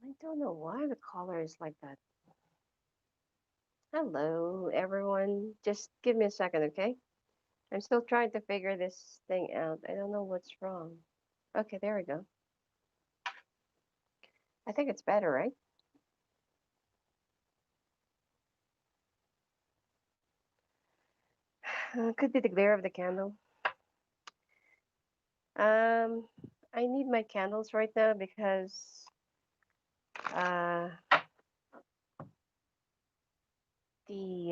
I don't know why the color is like that. Hello, everyone. Just give me a second, okay? I'm still trying to figure this thing out. I don't know what's wrong. Okay, there we go. I think it's better, right? Could be the glare of the candle. Um, I need my candles right now because uh the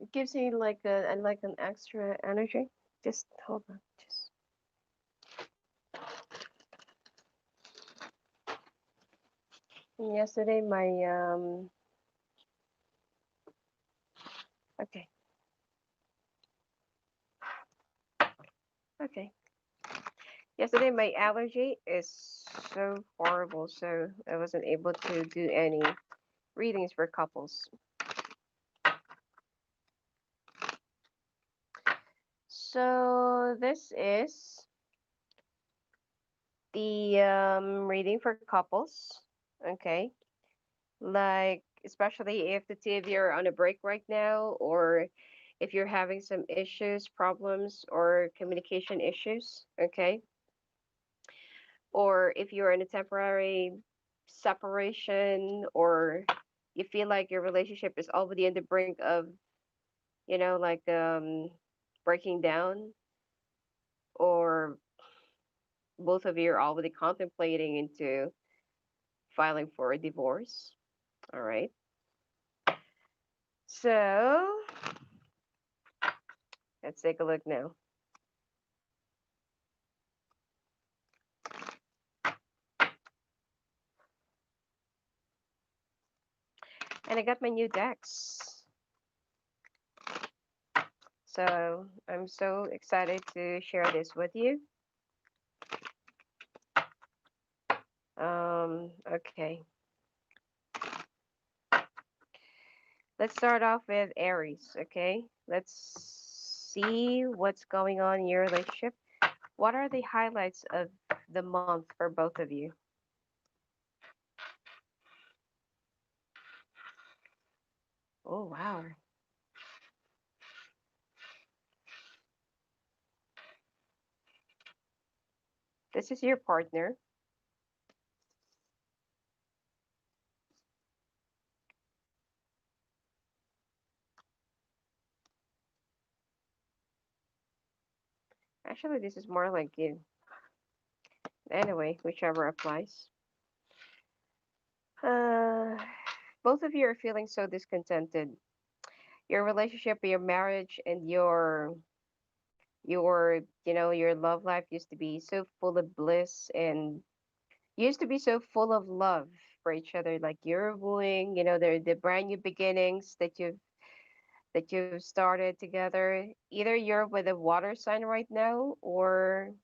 it gives me like an extra energy. Just hold on. Just yesterday my okay. Okay. Yesterday my allergy is so horrible, so I wasn't able to do any readings for couples. So this is the reading for couples. Okay. Like especially if the two of you are on a break right now, or if you're having some issues, problems, or communication issues. Okay. Or if you're in a temporary separation, or you feel like your relationship is already on the brink of, like breaking down, or both of you are already contemplating into filing for a divorce. All right. So let's take a look now. And I got my new decks. So I'm so excited to share this with you. Okay. Let's start off with Aries, okay? Let's see what's going on in your relationship. What are the highlights of the month for both of you? Oh, wow. This is your partner. Actually, this is more like you. Anyway, whichever applies. Uh, both of you are feeling so discontented. Your relationship, your marriage, and your love life used to be so full of bliss and used to be so full of love for each other. Like you're wooing, the brand new beginnings that you've started together. Either you're with a water sign right now, or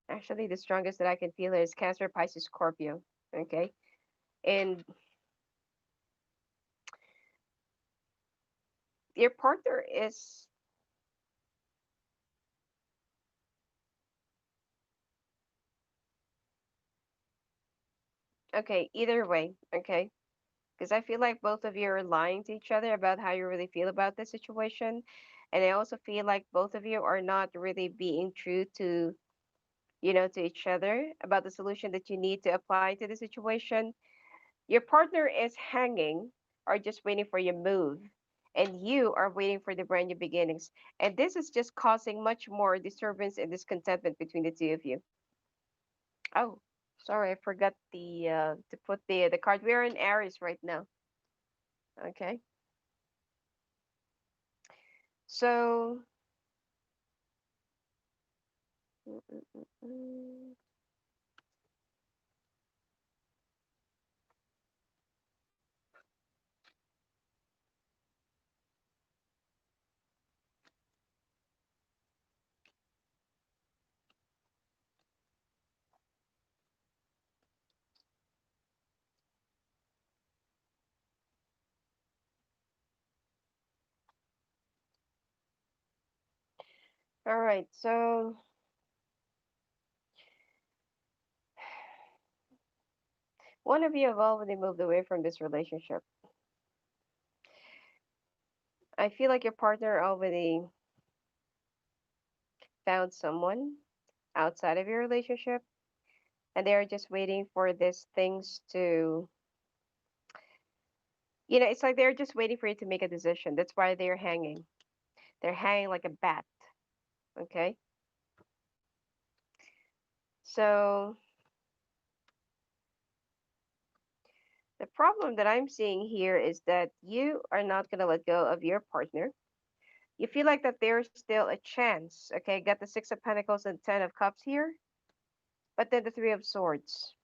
actually the strongest that I can feel is Cancer, Pisces, Scorpio. Okay. And your partner is okay, either way, okay? Because I feel like both of you are lying to each other about how you really feel about the situation. And I also feel like both of you are not really being true to each other about the solution that you need to apply to the situation. Your partner is hanging or just waiting for your move, and you are waiting for the brand new beginnings. And this is just causing much more disturbance and discontentment between the two of you. Oh, sorry, I forgot to put the card. We're in Aries right now. Okay. So, mm, mm, mm, mm. All right. So, One of you have already moved away from this relationship. I feel like your partner already found someone outside of your relationship, and they're just waiting for these things to, it's like they're just waiting for you to make a decision. That's why they're hanging. They're hanging like a bat. Okay. So the problem that I'm seeing here is that you are not going to let go of your partner. You feel like that there's still a chance. Okay. Got the Six of Pentacles and Ten of Cups here, but then the Three of Swords.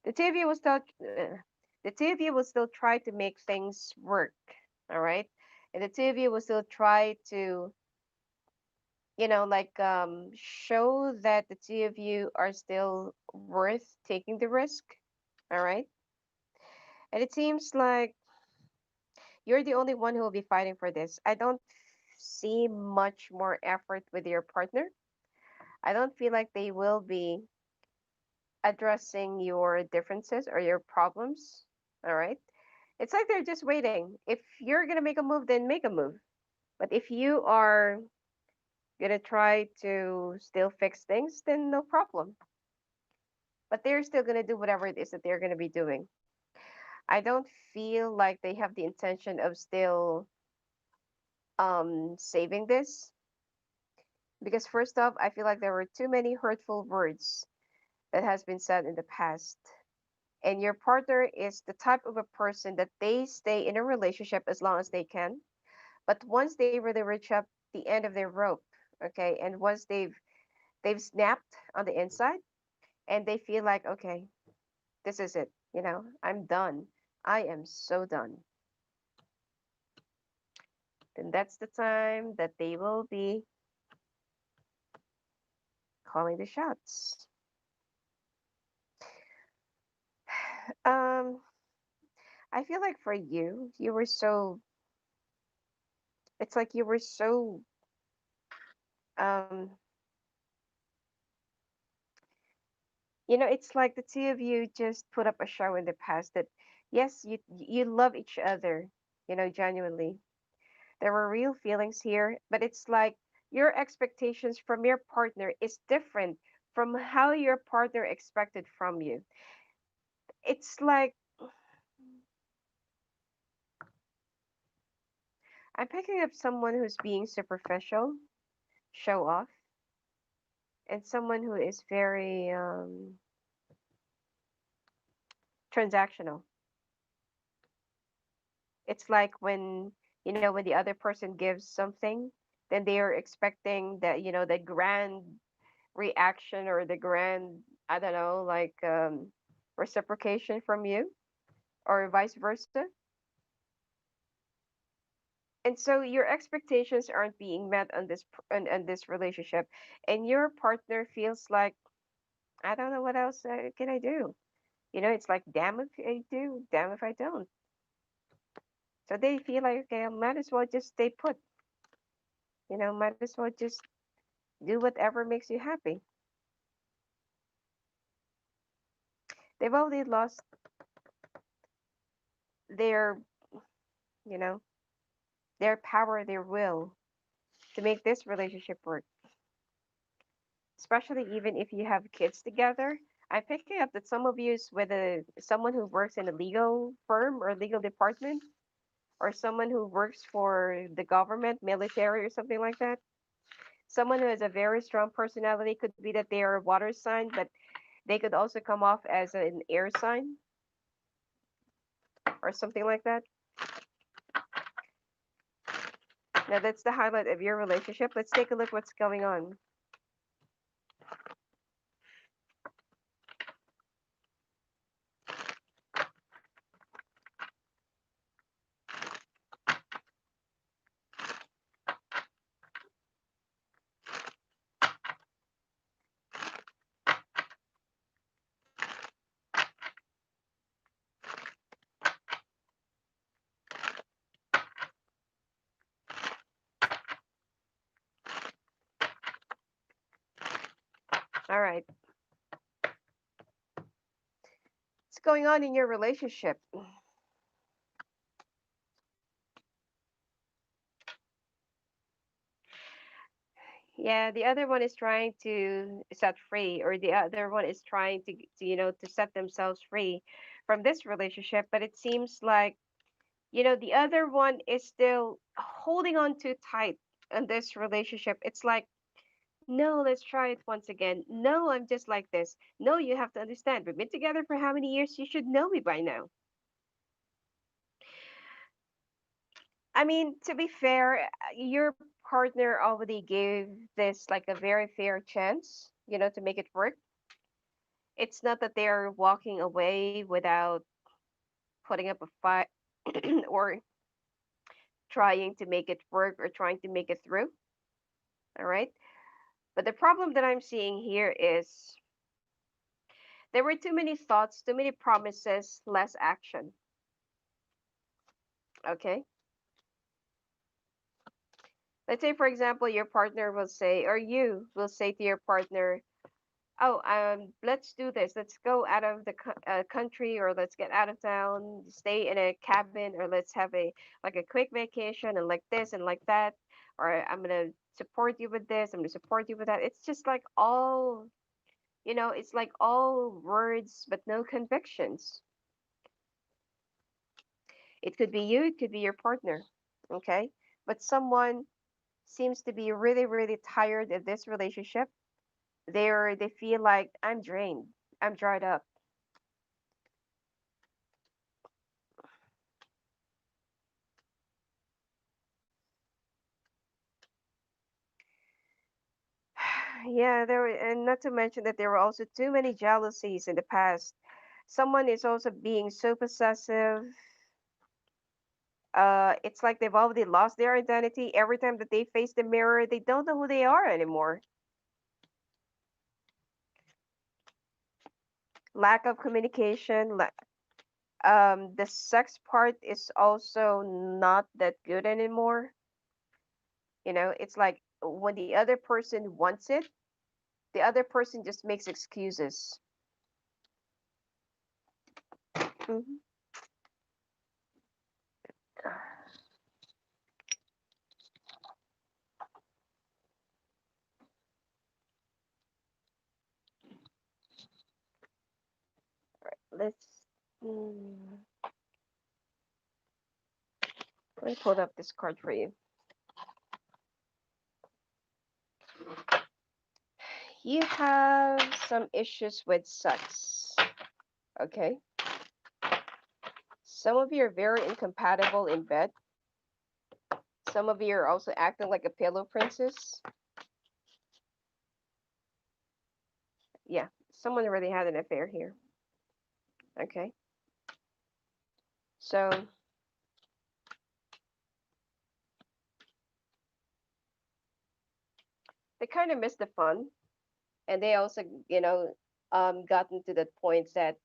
The two of you will still, the two of you will still try to make things work. All right. And the two of you will still try to, show that the two of you are still worth taking the risk. All right. And it seems like you're the only one who will be fighting for this. I don't see much more effort with your partner. I don't feel like they will be addressing your differences or your problems. All right. It's like they're just waiting. If you're going to make a move, then make a move. But if you are going to try to still fix things, then no problem. But they're still going to do whatever it is that they're going to be doing. I don't feel like they have the intention of still saving this, because first off, I feel like there were too many hurtful words that has been said in the past. And your partner is the type of a person that they stay in a relationship as long as they can. But once they really reach up the end of their rope, okay, and once they've snapped on the inside and they feel like, okay, this is it, I'm done. I am so done. Then that's the time that they will be calling the shots. Um, I feel like for you, you were so, it's like you were so, um, it's like the two of you just put up a show in the past that, yes, you love each other, genuinely. There were real feelings here, but it's like your expectations from your partner is different from how your partner expected from you. It's like I'm picking up someone who's being superficial, show off, and someone who is very transactional. It's like when the other person gives something, then they are expecting that, the grand reaction or the grand, I don't know, like reciprocation from you or vice versa. And so your expectations aren't being met on on this relationship, and your partner feels like, I don't know what else can I do. It's like, damn if I do, damn if I don't. So they feel like, okay, I might as well just stay put. Might as well just do whatever makes you happy. They've already lost their, you know, their power, their will to make this relationship work. Especially even if you have kids together. I'm picking up that some of you is with someone who works in a legal firm or legal department, or someone who works for the government, military, or something like that. Someone who has a very strong personality. Could be that they are a water sign, but they could also come off as an air sign or something like that. Now that's the highlight of your relationship. Let's take a look what's going on. what's going on in your relationship? Yeah, the other one is trying to set free, or the other one is trying to to set themselves free from this relationship. But it seems like, the other one is still holding on too tight in this relationship. It's like, no, let's try it once again. No, I'm just like this. No, you have to understand. We've been together for how many years? You should know me by now. I mean, to be fair, your partner already gave this like a very fair chance, to make it work. It's not that they're walking away without putting up a fight or trying to make it work or trying to make it through. All right. But the problem that I'm seeing here is there were too many thoughts, too many promises, less action. Okay. Let's say, for example, your partner will say, or you will say to your partner, oh, let's do this. Let's go out of the country, or let's get out of town, stay in a cabin, or let's have a like a quick vacation, and like this and like that, or I'm gonna support you with this. I'm gonna support you with that. It's just like all, it's like all words but no convictions. It could be you, it could be your partner, okay? But someone seems to be really, really tired of this relationship. They feel like I'm drained, I'm dried up. Yeah, there were, and not to mention that there were also too many jealousies in the past. Someone is also being so possessive. It's like they've already lost their identity. Every time that they face the mirror, they don't know who they are anymore. Lack of communication. The sex part is also not that good anymore. It's like when the other person wants it, the other person just makes excuses. Mhm. Let's mm, let me pull up this card for you. You have some issues with sex. Okay. Some of you are very incompatible in bed. Some of you are also acting like a pillow princess. Yeah, someone already had an affair here. Okay. So they kind of missed the fun. And they also, gotten to that point that,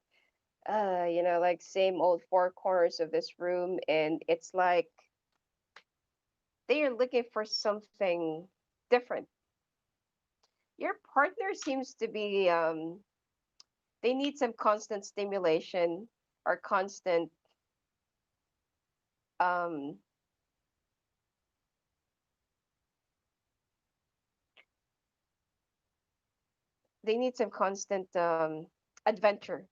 like same old four corners of this room. And it's like they are looking for something different. Your partner seems to be, they need some constant stimulation or constant, um, they need some constant adventure.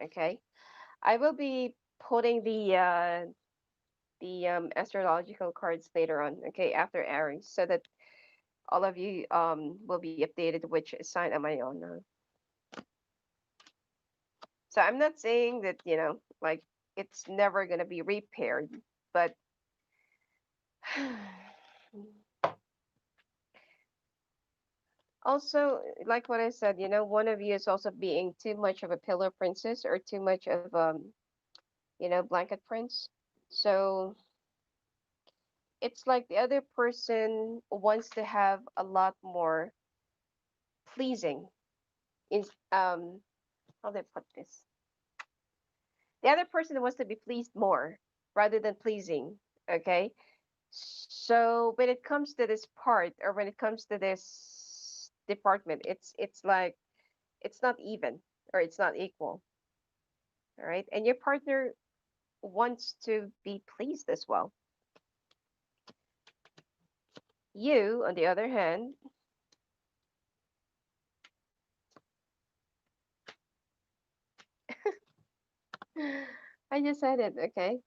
Okay. I will be putting the astrological cards later on, okay, after Aries, so that all of you will be updated which sign am I on. So I'm not saying that, like it's never gonna be repaired, but also, like what I said, one of you is also being too much of a pillow princess or too much of blanket prince. So it's like the other person wants to have a lot more pleasing in how do I put this? The other person wants to be pleased more rather than pleasing. Okay. So when it comes to this part, or when it comes to this department, it's like it's not even, or it's not equal. All right. And your partner wants to be pleased as well. You, on the other hand, I just said it, okay?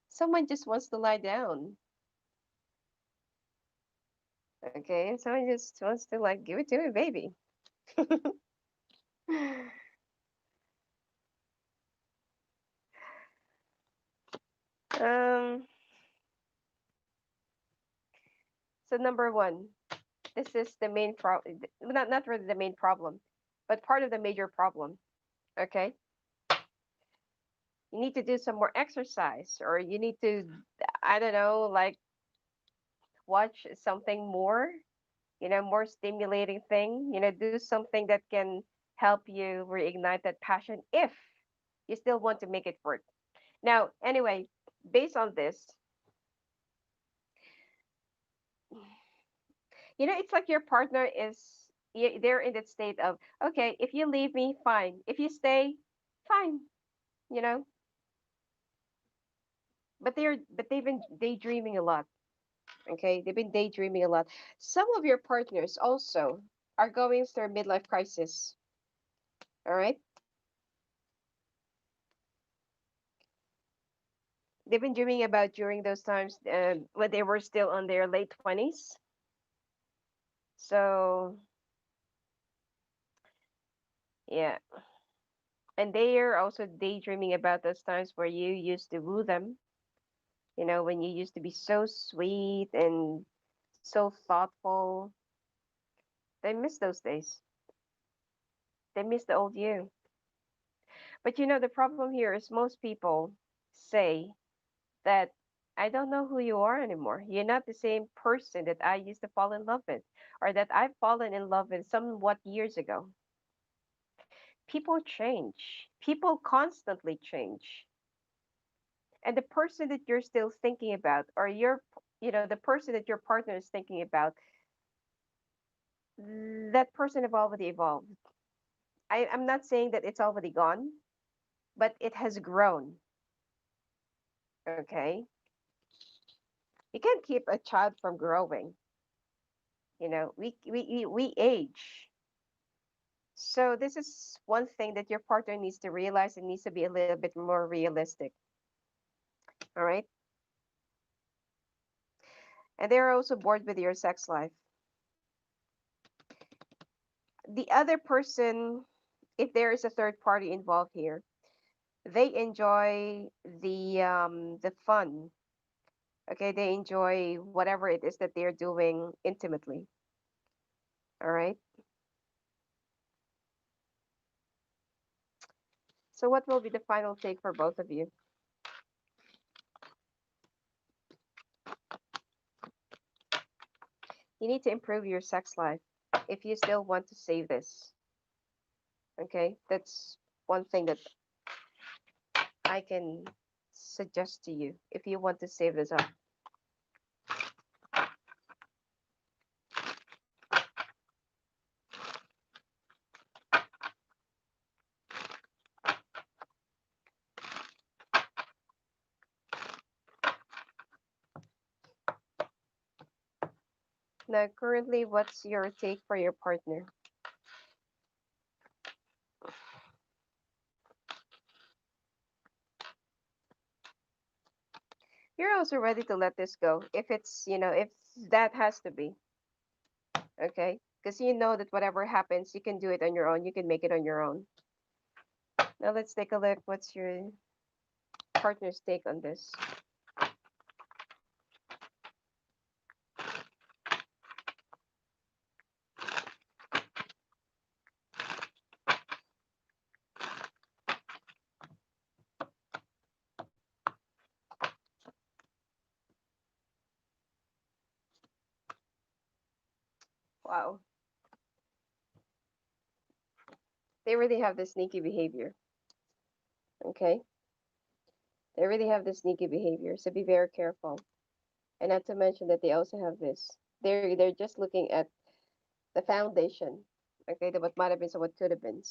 Someone just wants to lie down, okay? Someone just wants to like give it to me, baby. um, so number one, this is the main problem, not really the main problem, but part of the major problem, okay? You need to do some more exercise, or you need to, I don't know, like watch something more, more stimulating thing, do something that can help you reignite that passion if you still want to make it work. Now, anyway, based on this, it's like your partner is, they're in that state of, okay, if you leave me, fine. If you stay, fine, you know, but they've been daydreaming a lot. Okay, they've been daydreaming a lot. Some of your partners also are going through midlife crisis. All right, they've been dreaming about during those times when they were still on their late 20s. So yeah, and they are also daydreaming about those times where you used to woo them. When you used to be so sweet and so thoughtful. They miss those days. They miss the old you. But the problem here is most people say that I don't know who you are anymore. You're not the same person that I used to fall in love with, or that I've fallen in love with somewhat years ago. People change. People constantly change. And the person that you're still thinking about, or the person that your partner is thinking about, that person have already evolved. I'm not saying that it's already gone, but it has grown. Okay. You can't keep a child from growing. We age. So this is one thing that your partner needs to realize and needs to be a little bit more realistic. All right. And they're also bored with your sex life. The other person, if there is a third party involved here, they enjoy the fun. Okay, they enjoy whatever it is that they're doing intimately. All right. So what will be the final take for both of you? You need to improve your sex life if you still want to save this. Okay, that's one thing that I can suggest to you if you want to save this up. Now, currently, what's your take for your partner? You're also ready to let this go if if that has to be, okay? Because you know that whatever happens, you can do it on your own. You can make it on your own. Now, let's take a look. What's your partner's take on this? Wow. They really have this sneaky behavior, okay? They really have this sneaky behavior, so be very careful. And not to mention that they also have this. They're just looking at the foundation, okay, that what might have been, so what could have been.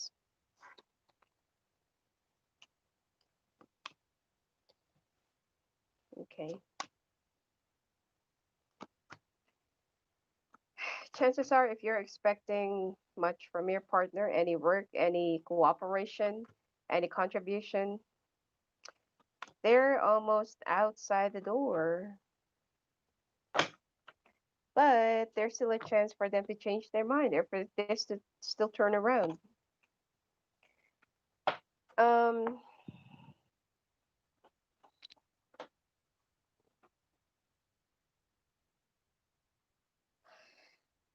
Okay. Chances are, if you're expecting much from your partner, any work, any cooperation, any contribution, they're almost outside the door. But there's still a chance for them to change their mind or for this to still turn around. Um,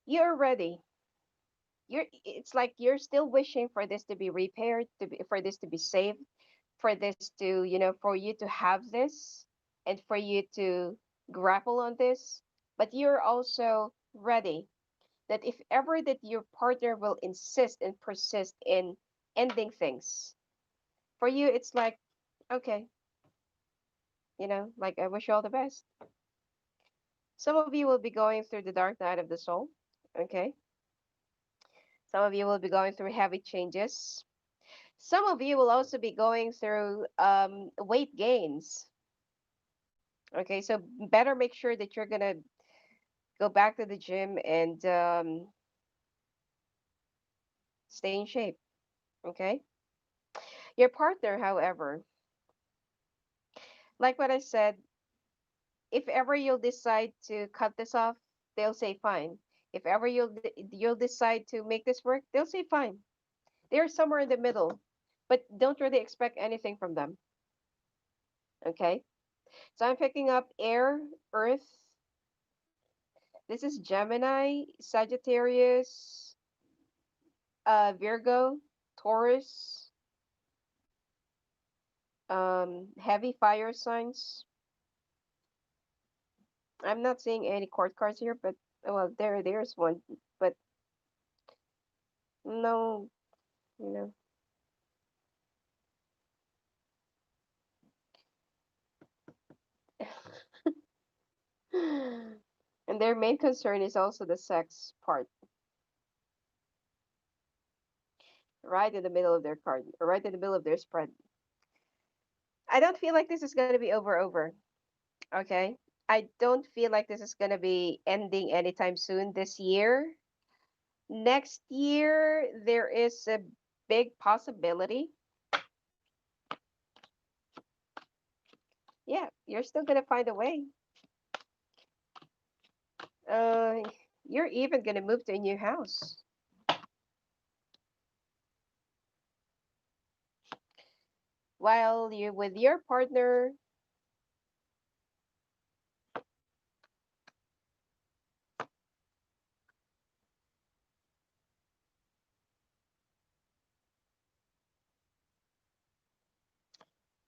you're ready. It's like you're still wishing for this to be repaired, for this to be saved, for this to, for you to have this and for you to grapple on this. But you're also ready that if ever that your partner will insist and persist in ending things, for you it's like, okay, like I wish you all the best. Some of you will be going through the dark night of the soul. Okay. Some of you will be going through heavy changes. Some of you will also be going through weight gains. Okay, so better make sure that you're gonna go back to the gym and stay in shape. Okay. Your partner, however, like what I said, if ever you'll decide to cut this off, they'll say fine. If ever you'll decide to make this work, they'll say fine. They're somewhere in the middle, but don't really expect anything from them. Okay. So I'm picking up air, earth. This is Gemini, Sagittarius, Virgo, Taurus, heavy fire signs. I'm not seeing any court cards here, but well, there's one, but no, you know. And their main concern is also the sex part, right in the middle of their card, right in the middle of their spread. I don't feel like this is gonna be over. Okay, I don't feel like this is gonna be ending anytime soon this year. Next year, there is a big possibility. Yeah, you're still gonna find a way. Uh, you're even gonna move to a new house. While you with your partner,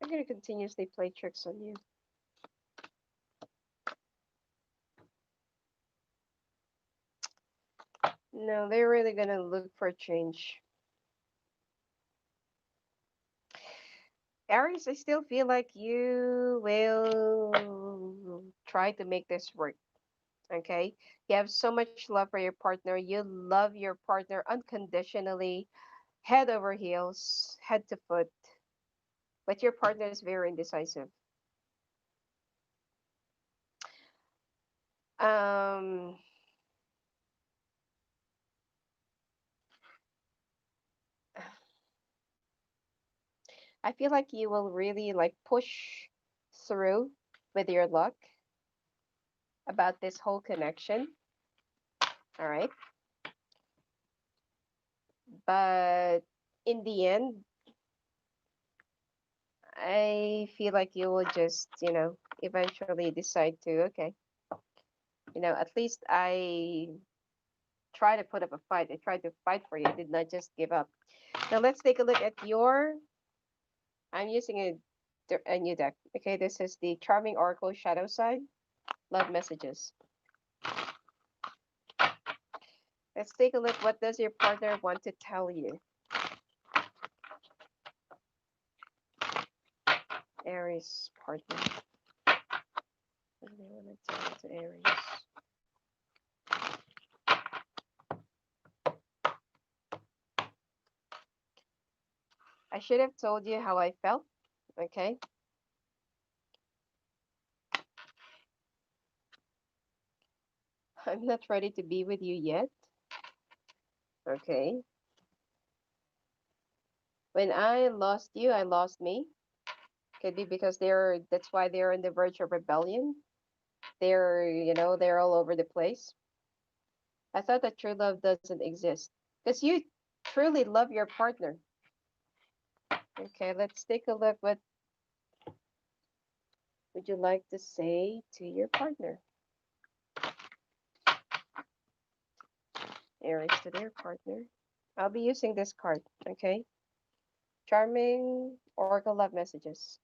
they're gonna continuously play tricks on you. No, they're really gonna look for a change. Aries, I still feel like you will try to make this work. Okay? You have so much love for your partner. You love your partner unconditionally, head over heels, head to foot. But your partner is very indecisive. Um, I feel like you will really like push through with your luck about this whole connection. All right. But in the end, I feel like you will just, eventually decide to, okay, at least I try to put up a fight. I tried to fight for you. I did not just give up. Now let's take a look at I'm using a new deck. Okay, this is the Charming Oracle Shadow Side. Love messages. Let's take a look. What does your partner want to tell you? Aries partner. What do they want to tell to Aries? I should have told you how I felt. Okay. I'm not ready to be with you yet. Okay. When I lost you, I lost me. Could be because that's why they're on the verge of rebellion. They're all over the place. I thought that true love doesn't exist. Because you truly love your partner. Okay, let's take a look. What would you like to say to your partner? Aries to their partner. I'll be using this card, okay? Charming Oracle Love Messages.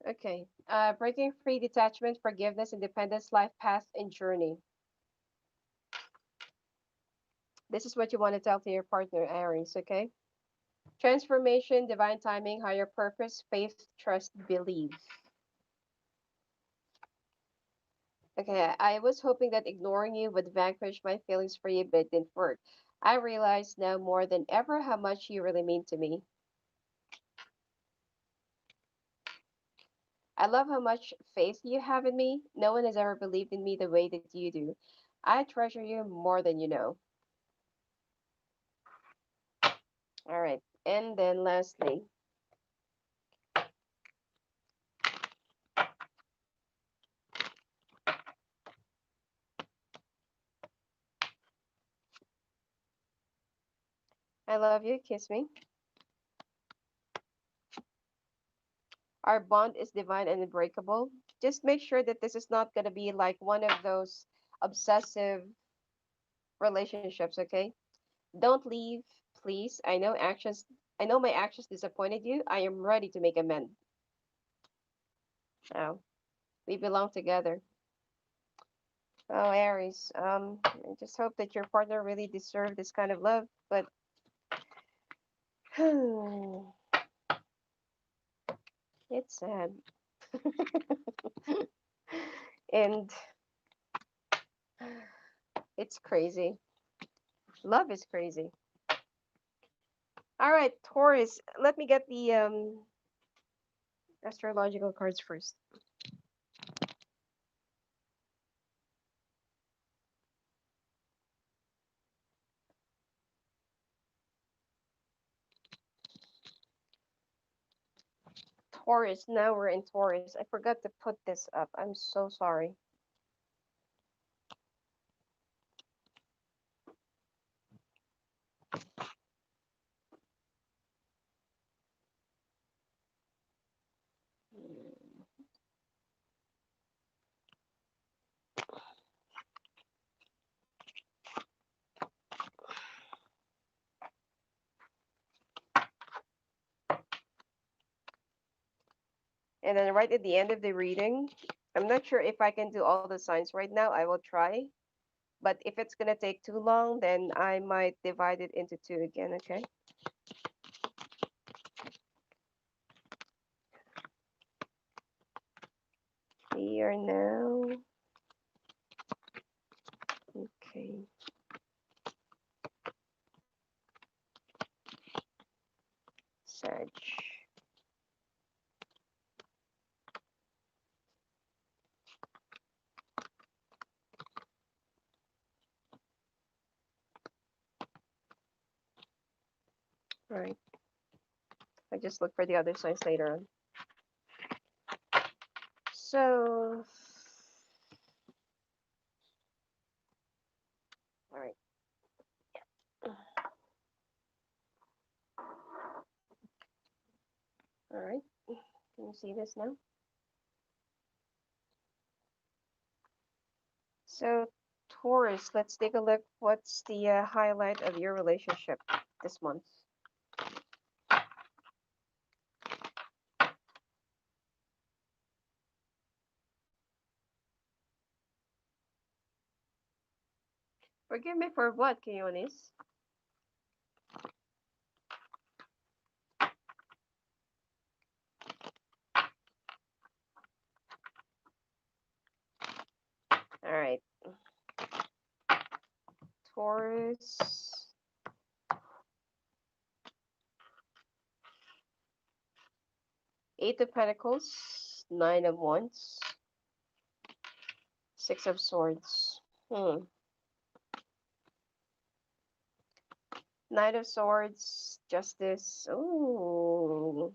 Okay. Breaking free, detachment, forgiveness, independence, life path, and journey. This is what you want to tell to your partner, Aries, okay? Transformation, divine timing, higher purpose, faith, trust, believe. Okay, I was hoping that ignoring you would vanquish my feelings for you, but it didn't work. I realize now more than ever how much you really mean to me. I love how much faith you have in me. No one has ever believed in me the way that you do. I treasure you more than you know. All right. And then lastly, I love you. Kiss me. Our bond is divine and unbreakable. Just make sure that this is not going to be like one of those obsessive relationships, okay? Don't leave, please. I know my actions disappointed you. I am ready to make amends. Now, we belong together. Oh, Aries, I just hope that your partner really deserves this kind of love, but it's sad. And it's crazy. Love is crazy. All right, Taurus, let me get the astrological cards first. Taurus, now we're in Taurus. I forgot to put this up. I'm so sorry. And then right at the end of the reading, I'm not sure if I can do all the signs right now. I will try. But if it's going to take too long, then I might divide it into two again, okay? We are now, okay. Sag. Right. I just look for the other signs later on. So, all right. All right. Can you see this now? So, Taurus, let's take a look. What's the highlight of your relationship this month? Forgive me for what, Keonis? Taurus. Eight of Pentacles, Nine of Wands, Six of Swords. Knight of Swords, Justice. Ooh.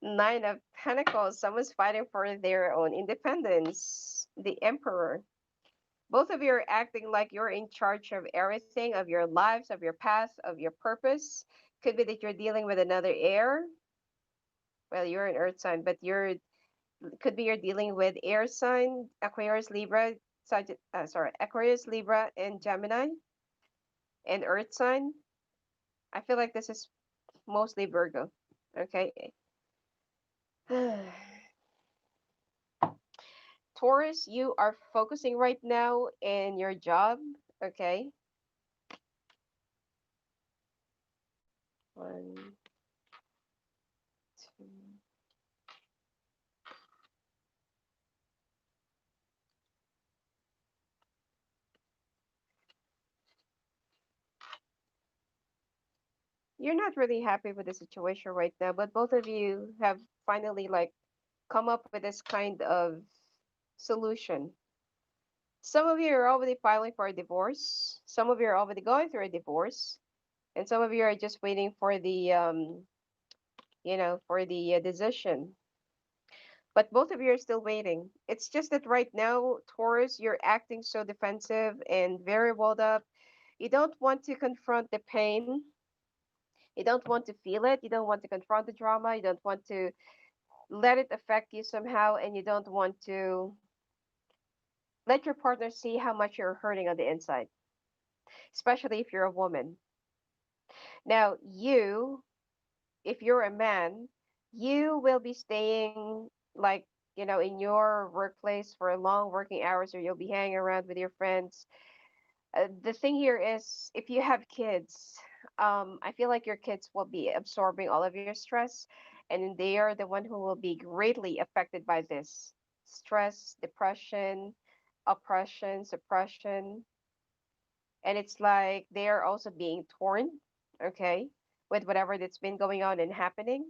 Nine of Pentacles. Someone's fighting for their own independence. The Emperor. Both of you are acting like you're in charge of everything, of your lives, of your path, of your purpose. Could be that you're dealing with another air. Well, you're an earth sign, but you're could be you're dealing with air sign, Aquarius, Libra, Aquarius, Libra, and Gemini, and earth sign. I feel like this is mostly Virgo. Okay. Taurus, you are focusing right now in your job. Okay. One, two. You're not really happy with the situation right now, but both of you have finally like come up with this kind of solution. Some of you are already filing for a divorce. Some of you are already going through a divorce, and some of you are just waiting for the for the decision. But both of you are still waiting. It's just that right now, Taurus, you're acting so defensive and very walled up. You don't want to confront the pain. You don't want to feel it. You don't want to confront the drama. You don't want to let it affect you somehow. And you don't want to let your partner see how much you're hurting on the inside, especially if you're a woman. Now, if you're a man, you will be staying like, in your workplace for long working hours, or you'll be hanging around with your friends. The thing here is, if you have kids, I feel like your kids will be absorbing all of your stress, and they are the one who will be greatly affected by this stress, depression, oppression, suppression, and it's like they are also being torn, okay, with whatever that's been going on and happening.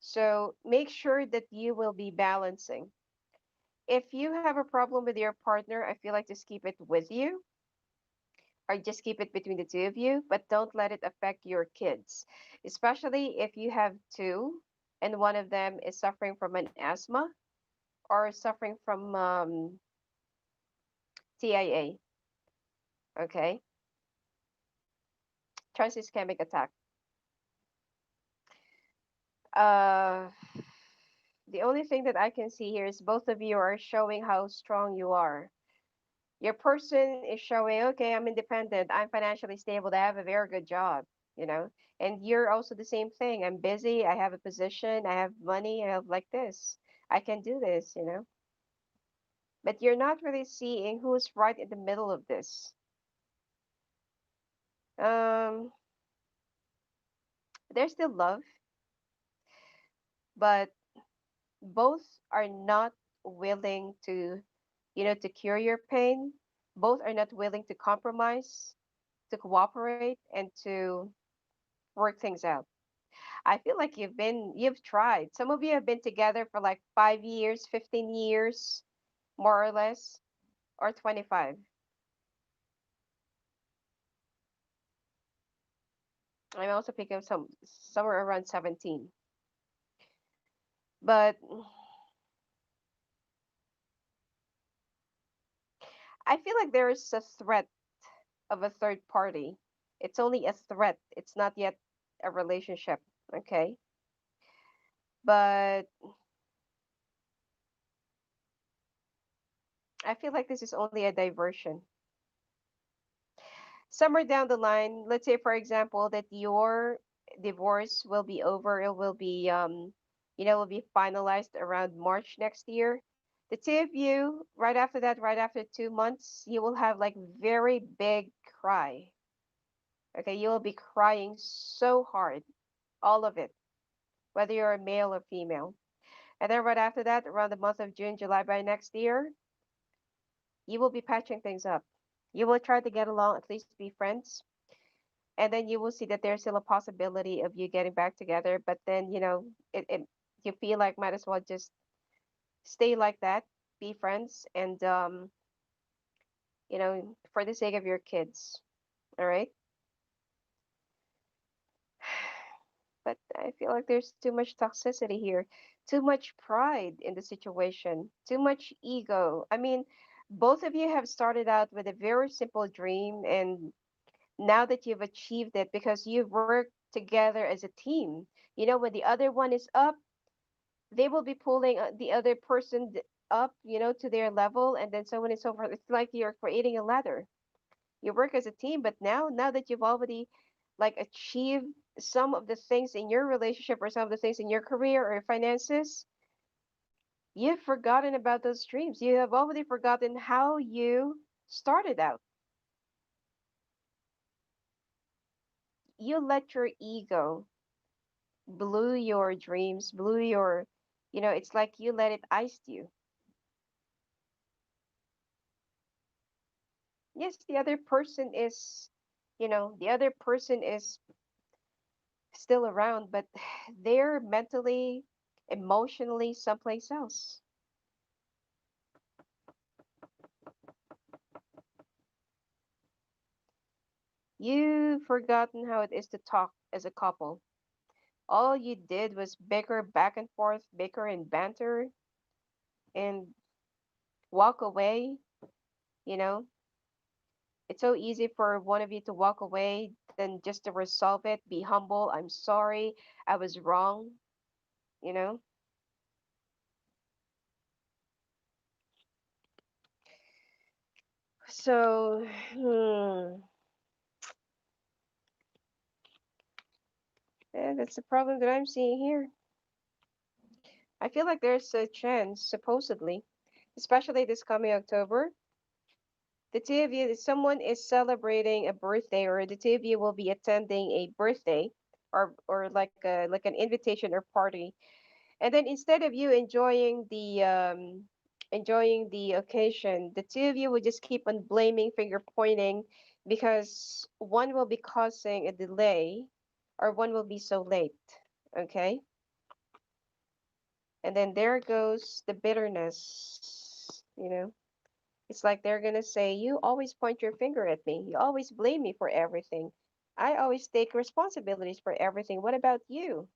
So make sure that you will be balancing. If you have a problem with your partner, I feel like just keep it with you, or just keep it between the two of you, but don't let it affect your kids, especially if you have two and one of them is suffering from an asthma or suffering from TIA. Okay, transient attack. Uh, the only thing that I can see here is both of you are showing how strong you are. Your person is showing, okay, I'm independent, I'm financially stable, I have a very good job, you know, and you're also the same thing. I'm busy, I have a position, I have money, I have like this, I can do this, but you're not really seeing who's right in the middle of this. Um, there's still love, but both are not willing to, to cure your pain. Both are not willing to compromise, to cooperate, and to work things out. I feel like you've tried. Some of you have been together for like 5 years, 15 years, more or less, or 25. I'm also picking up somewhere around 17. But I feel like there is a threat of a third party. It's only a threat. It's not yet a relationship, okay? But I feel like this is only a diversion. Somewhere down the line, let's say for example that your divorce will be over, it will be will be finalized around March next year. The two of you, right after that, right after 2 months, you will have like very big cry. Okay, you will be crying so hard, all of it, whether you're a male or female. And then right after that, around the month of June, July by next year, You will be patching things up. You will try to get along, at least be friends, and then you will see that there's still a possibility of you getting back together. But then, you feel like might as well just stay like that, be friends, and for the sake of your kids. All right. But I feel like there's too much toxicity here, too much pride in the situation, too much ego. I mean, both of you have started out with a very simple dream, and now that you've achieved it because you've worked together as a team, when the other one is up, they will be pulling the other person up, to their level, and then so on and so forth. It's like you're creating a ladder. You work as a team, but now that you've already like achieved some of the things in your relationship or some of the things in your career or your finances, you've forgotten about those dreams. You have already forgotten how you started out. You let your ego blew your dreams, blew your, it's like you let it iced you. Yes, the other person is still around, but they're mentally, emotionally someplace else. You've forgotten how it is to talk as a couple. All you did was bicker back and forth, bicker and banter, and walk away. You know, it's so easy for one of you to walk away than just to resolve it, be humble. I'm sorry, I was wrong, you know? So, that's the problem that I'm seeing here. I feel like there's a chance, supposedly, especially this coming October, the two of you, someone is celebrating a birthday, or the two of you will be attending a birthday, or like an invitation or party, and then instead of you enjoying the occasion, the two of you will just keep on blaming, finger pointing, because one will be causing a delay, or one will be so late. Okay, and then there goes the bitterness. It's like they're gonna say, "You always point your finger at me. You always blame me for everything. I always take responsibilities for everything. What about you?"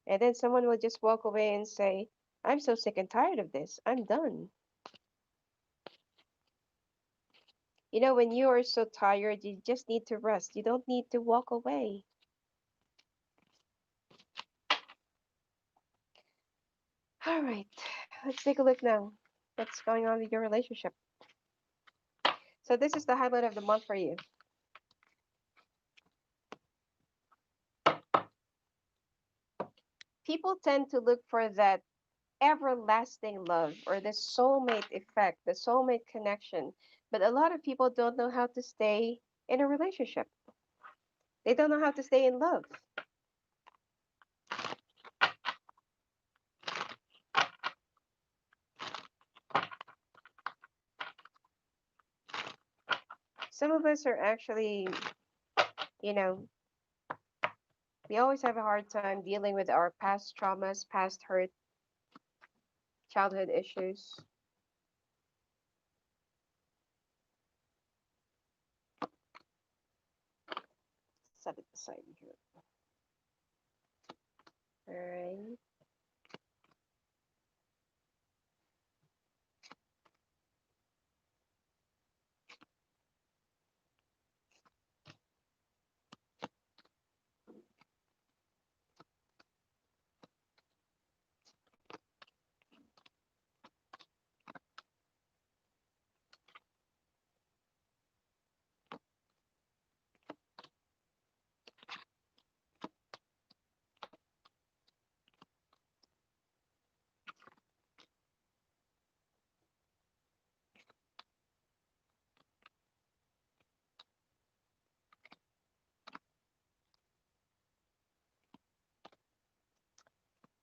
And then someone will just walk away and say, "I'm so sick and tired of this. I'm done." When you are so tired, you just need to rest. You don't need to walk away. All right, let's take a look now. What's going on with your relationship? So this is the highlight of the month for you. People tend to look for that everlasting love or the soulmate effect, the soulmate connection. But a lot of people don't know how to stay in a relationship. They don't know how to stay in love. Some of us are actually, you know, we always have a hard time dealing with our past traumas, past hurt, childhood issues. Set it aside here. All right.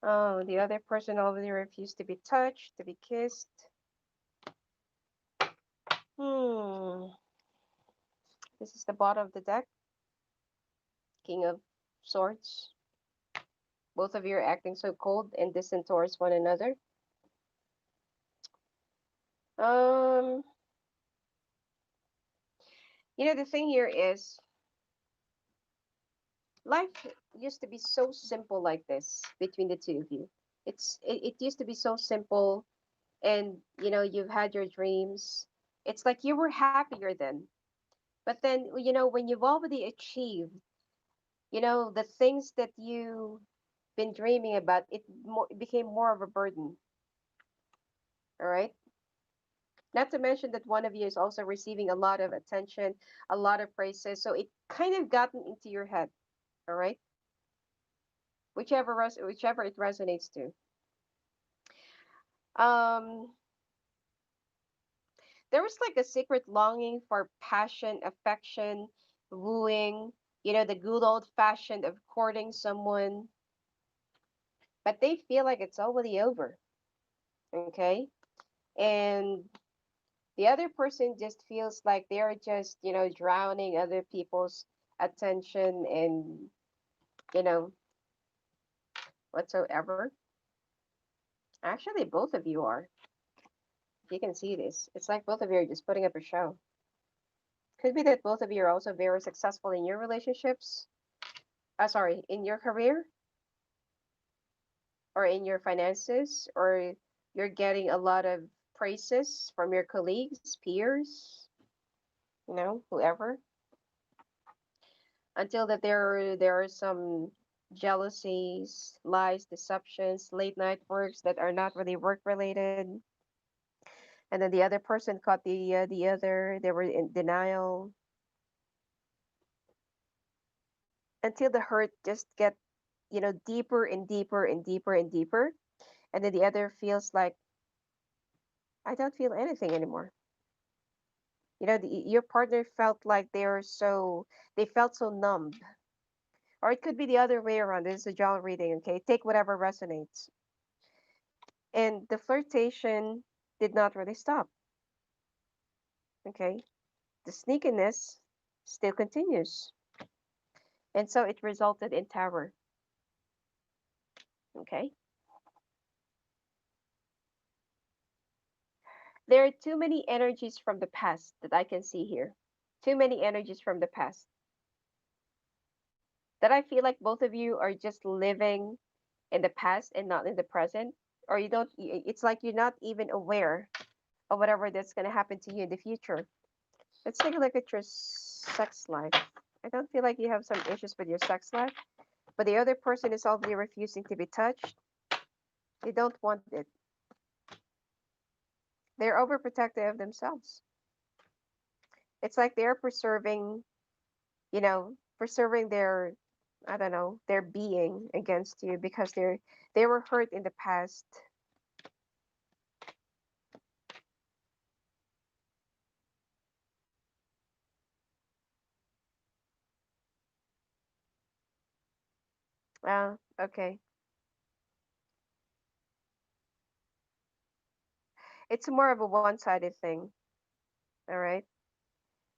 Oh, the other person already refused to be touched, to be kissed. Hmm. This is the bottom of the deck. King of Swords. Both of you are acting so cold and distant towards one another. Um, the thing here is life used to be so simple like this between the two of you. It used to be so simple, and you've had your dreams. It's like you were happier then. But then, when you've already achieved, the things that you've been dreaming about, it became more of a burden. All right. Not to mention that one of you is also receiving a lot of attention, a lot of praises. So it kind of gotten into your head. All right. Whichever it resonates to. Um, there was like a secret longing for passion, affection, wooing, the good old fashioned of courting someone, but they feel like it's already over. Okay. And the other person just feels like they're just, drowning other people's attention and, you know, whatsoever. Actually, both of you are. If you can see this, it's like both of you are just putting up a show. Could be that both of you are also very successful in your relationships. Sorry, in your career or in your finances, or you're getting a lot of praises from your colleagues, peers, whoever. Until that there are some jealousies, lies, deceptions, late night works that are not really work related, and then the other person caught the other. They were in denial until the hurt just get deeper and deeper and deeper and deeper, and then the other feels like I don't feel anything anymore. Your partner felt like they felt so numb, or it could be the other way around. This is a general reading, okay? Take whatever resonates. And the flirtation did not really stop. Okay, the sneakiness still continues, and so it resulted in terror. Okay, there are too many energies from the past that I can see here. Too many energies from the past that I feel like both of you are just living in the past and not in the present, or you don't. It's like you're not even aware of whatever that's going to happen to you in the future. Let's take a look at your sex life. I don't feel like you have some issues with your sex life, but the other person is already refusing to be touched. They don't want it. They're overprotective of themselves. It's like they're preserving their, I don't know, their being against you because they were hurt in the past. Okay. It's more of a one-sided thing. All right.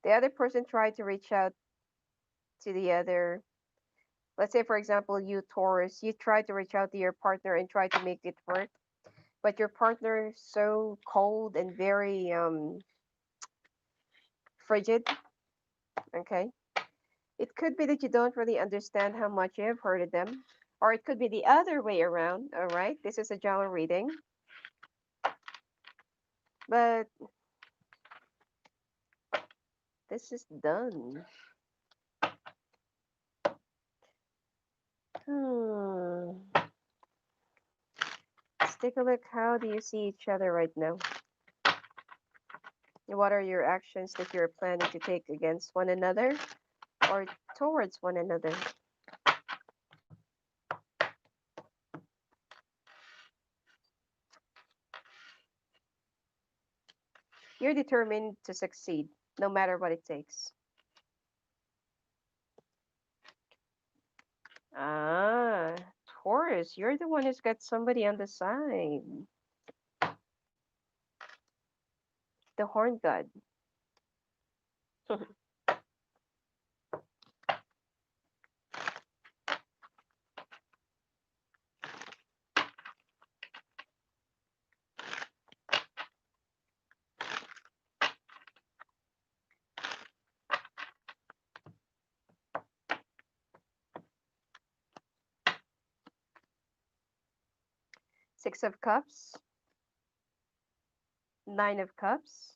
The other person tried to reach out to the other. Let's say, for example, you Taurus, you try to reach out to your partner and try to make it work, but your partner is so cold and very frigid. Okay. It could be that you don't really understand how much you have hurted them, or it could be the other way around. All right. This is a general reading, but this is done. Hmm. Let's take a look. How do you see each other right now? What are your actions that you're planning to take against one another or towards one another? You're determined to succeed no matter what it takes. Ah, Taurus, you're the one who's got somebody on the side. The horn god. Six of Cups, Nine of Cups,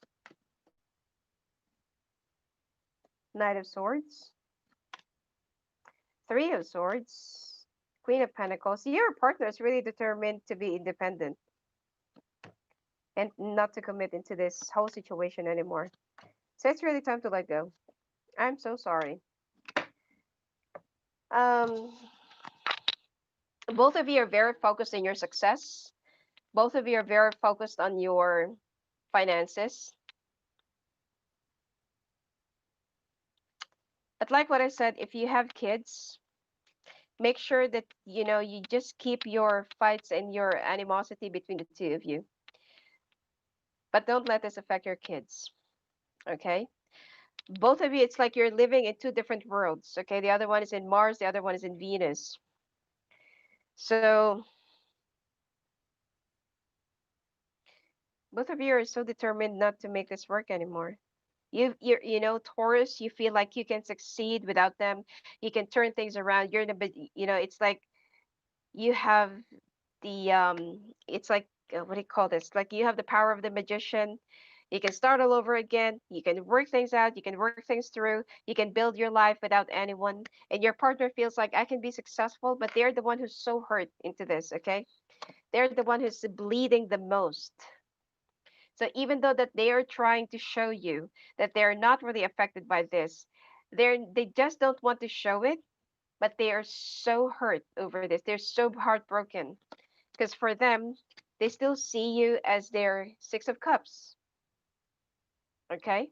Knight of Swords, Three of Swords, Queen of Pentacles. Your partner is really determined to be independent and not to commit into this whole situation anymore. So it's really time to let go. I'm so sorry. Um, both of you are very focused on your success. Both of you are very focused on your finances. But like what I said, if you have kids, make sure that you just keep your fights and your animosity between the two of you. But don't let this affect your kids. Okay? Both of you, it's like you're living in two different worlds. Okay? The other one is in Mars, the other one is in Venus. So both of you are so determined not to make this work anymore. Taurus, you feel like you can succeed without them. You can turn things around. You're in a bit, it's like you have the it's like what do you call this? Like you have the power of the magician. You can start all over again. You can work things out. You can work things through. You can build your life without anyone. And your partner feels like I can be successful, but they're the one who's so hurt into this, okay? They're the one who's bleeding the most. So even though that they are trying to show you that they're not really affected by this, they just don't want to show it, but they are so hurt over this. They're so heartbroken because for them, they still see you as their Six of Cups. Okay?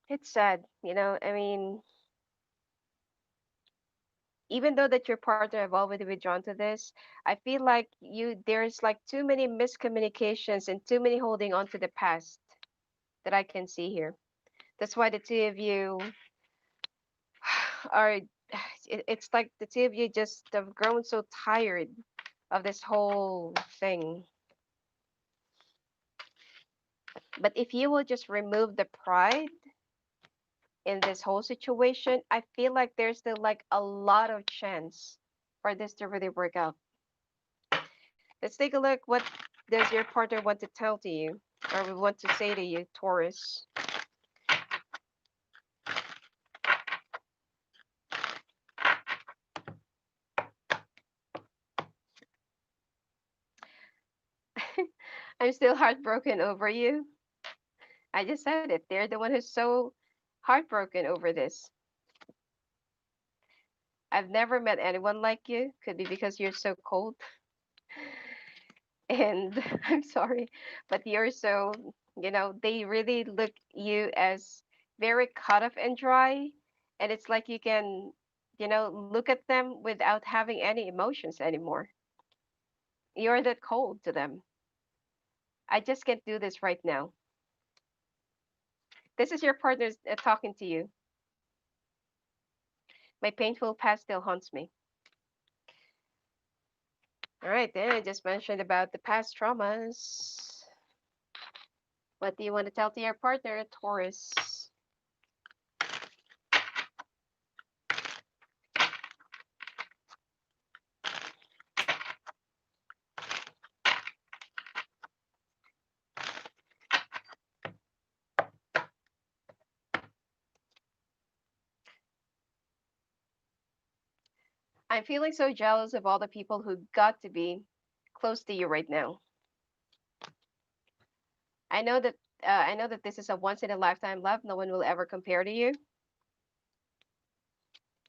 It's sad, I mean, even though that your partner have already withdrawn to this, I feel like there's like too many miscommunications and too many holding on to the past that I can see here. That's why the two of you are it's like the two of you just have grown so tired of this whole thing. But if you will just remove the pride in this whole situation, I feel like there's still like a lot of chance for this to really work out. Let's take a look. What does your partner want to tell to you or we want to say to you, Taurus? I'm still heartbroken over you. I just said it. They're the one who's so heartbroken over this. I've never met anyone like you. Could be because you're so cold. And I'm sorry, but you're so, they really look you as very cut off and dry. And it's like you can, look at them without having any emotions anymore. You're that cold to them. I just can't do this right now. This is your partner talking to you. My painful past still haunts me. All right, then I just mentioned about the past traumas. What do you want to tell to your partner, Taurus? I'm feeling so jealous of all the people who got to be close to you right now. I know that this is a once in a lifetime love. No one will ever compare to you.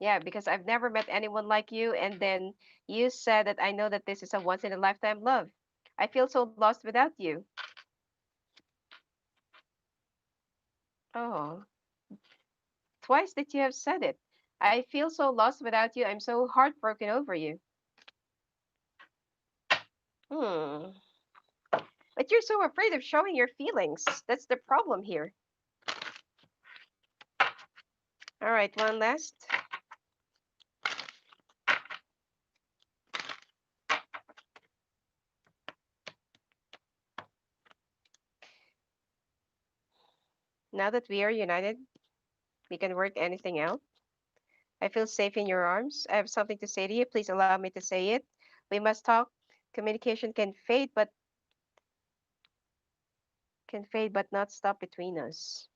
Yeah, because I've never met anyone like you, and then you said that I know that this is a once in a lifetime love. I feel so lost without you. Oh, twice that you have said it. I feel so lost without you. I'm so heartbroken over you. Hmm. But you're so afraid of showing your feelings. That's the problem here. All right, one last. Now that we are united, we can work anything out. I feel safe in your arms. I have something to say to you. Please allow me to say it. We must talk. Communication can fade but not stop between us.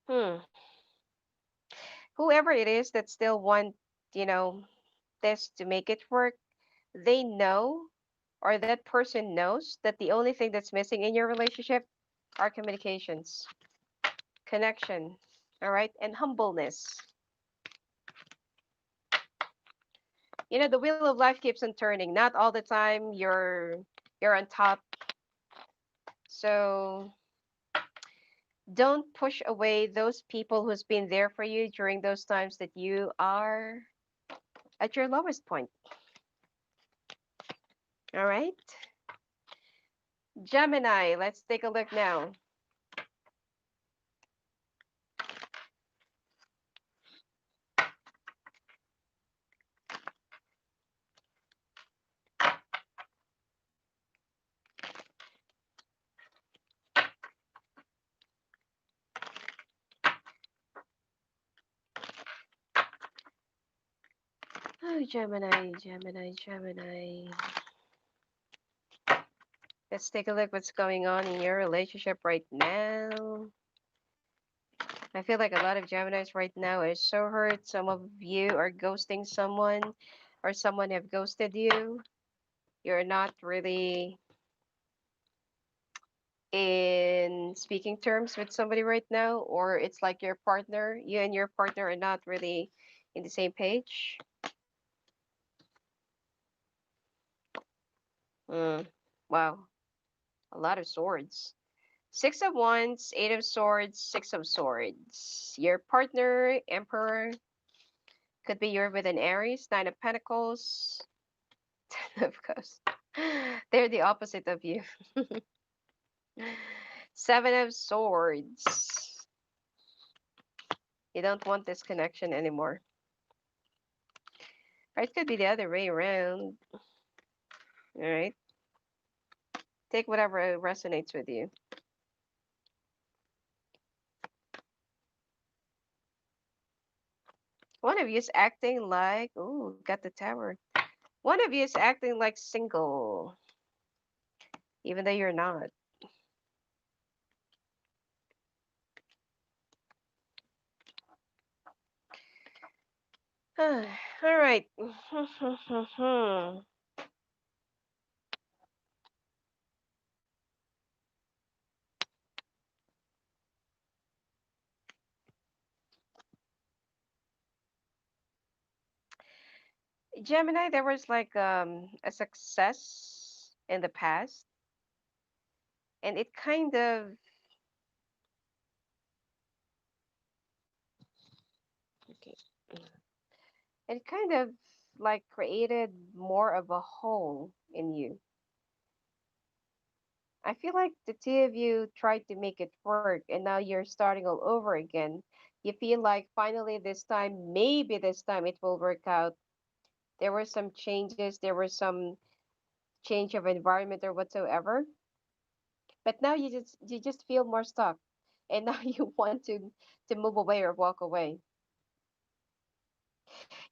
Hmm. Whoever it is that still want, you know, this to make it work, they know, or that person knows that the only thing that's missing in your relationship are communications, connection, all right, and humbleness. The wheel of life keeps on turning. Not all the time you're on top. So don't push away those people who's been there for you during those times that you are at your lowest point. All right. Gemini, let's take a look now. Oh, Gemini, Gemini, Gemini. Let's take a look what's going on in your relationship right now. I feel like a lot of Geminis right now are so hurt. Some of you are ghosting someone, or someone have ghosted you. You're not really in speaking terms with somebody right now, or it's like you and your partner are not really in the same page. Mm, wow, a lot of swords. Six of Wands, Eight of Swords, Six of Swords. Your partner, Emperor, could be you're with an Aries, Nine of Pentacles, Ten of Cups. They're the opposite of you. Seven of Swords. You don't want this connection anymore. Or it could be the other way around. All right. Take whatever resonates with you. One of you is acting like, ooh, got the tower. One of you is acting like single, even though you're not. All right. Gemini, there was like a success in the past, and it kind of okay, it kind of like created more of a hole in you. I feel like the two of you tried to make it work, and now you're starting all over again. You feel like finally this time, maybe this time it will work out. There were some changes, there were some change of environment or whatsoever, but now you just feel more stuck, and now you want to move away or walk away.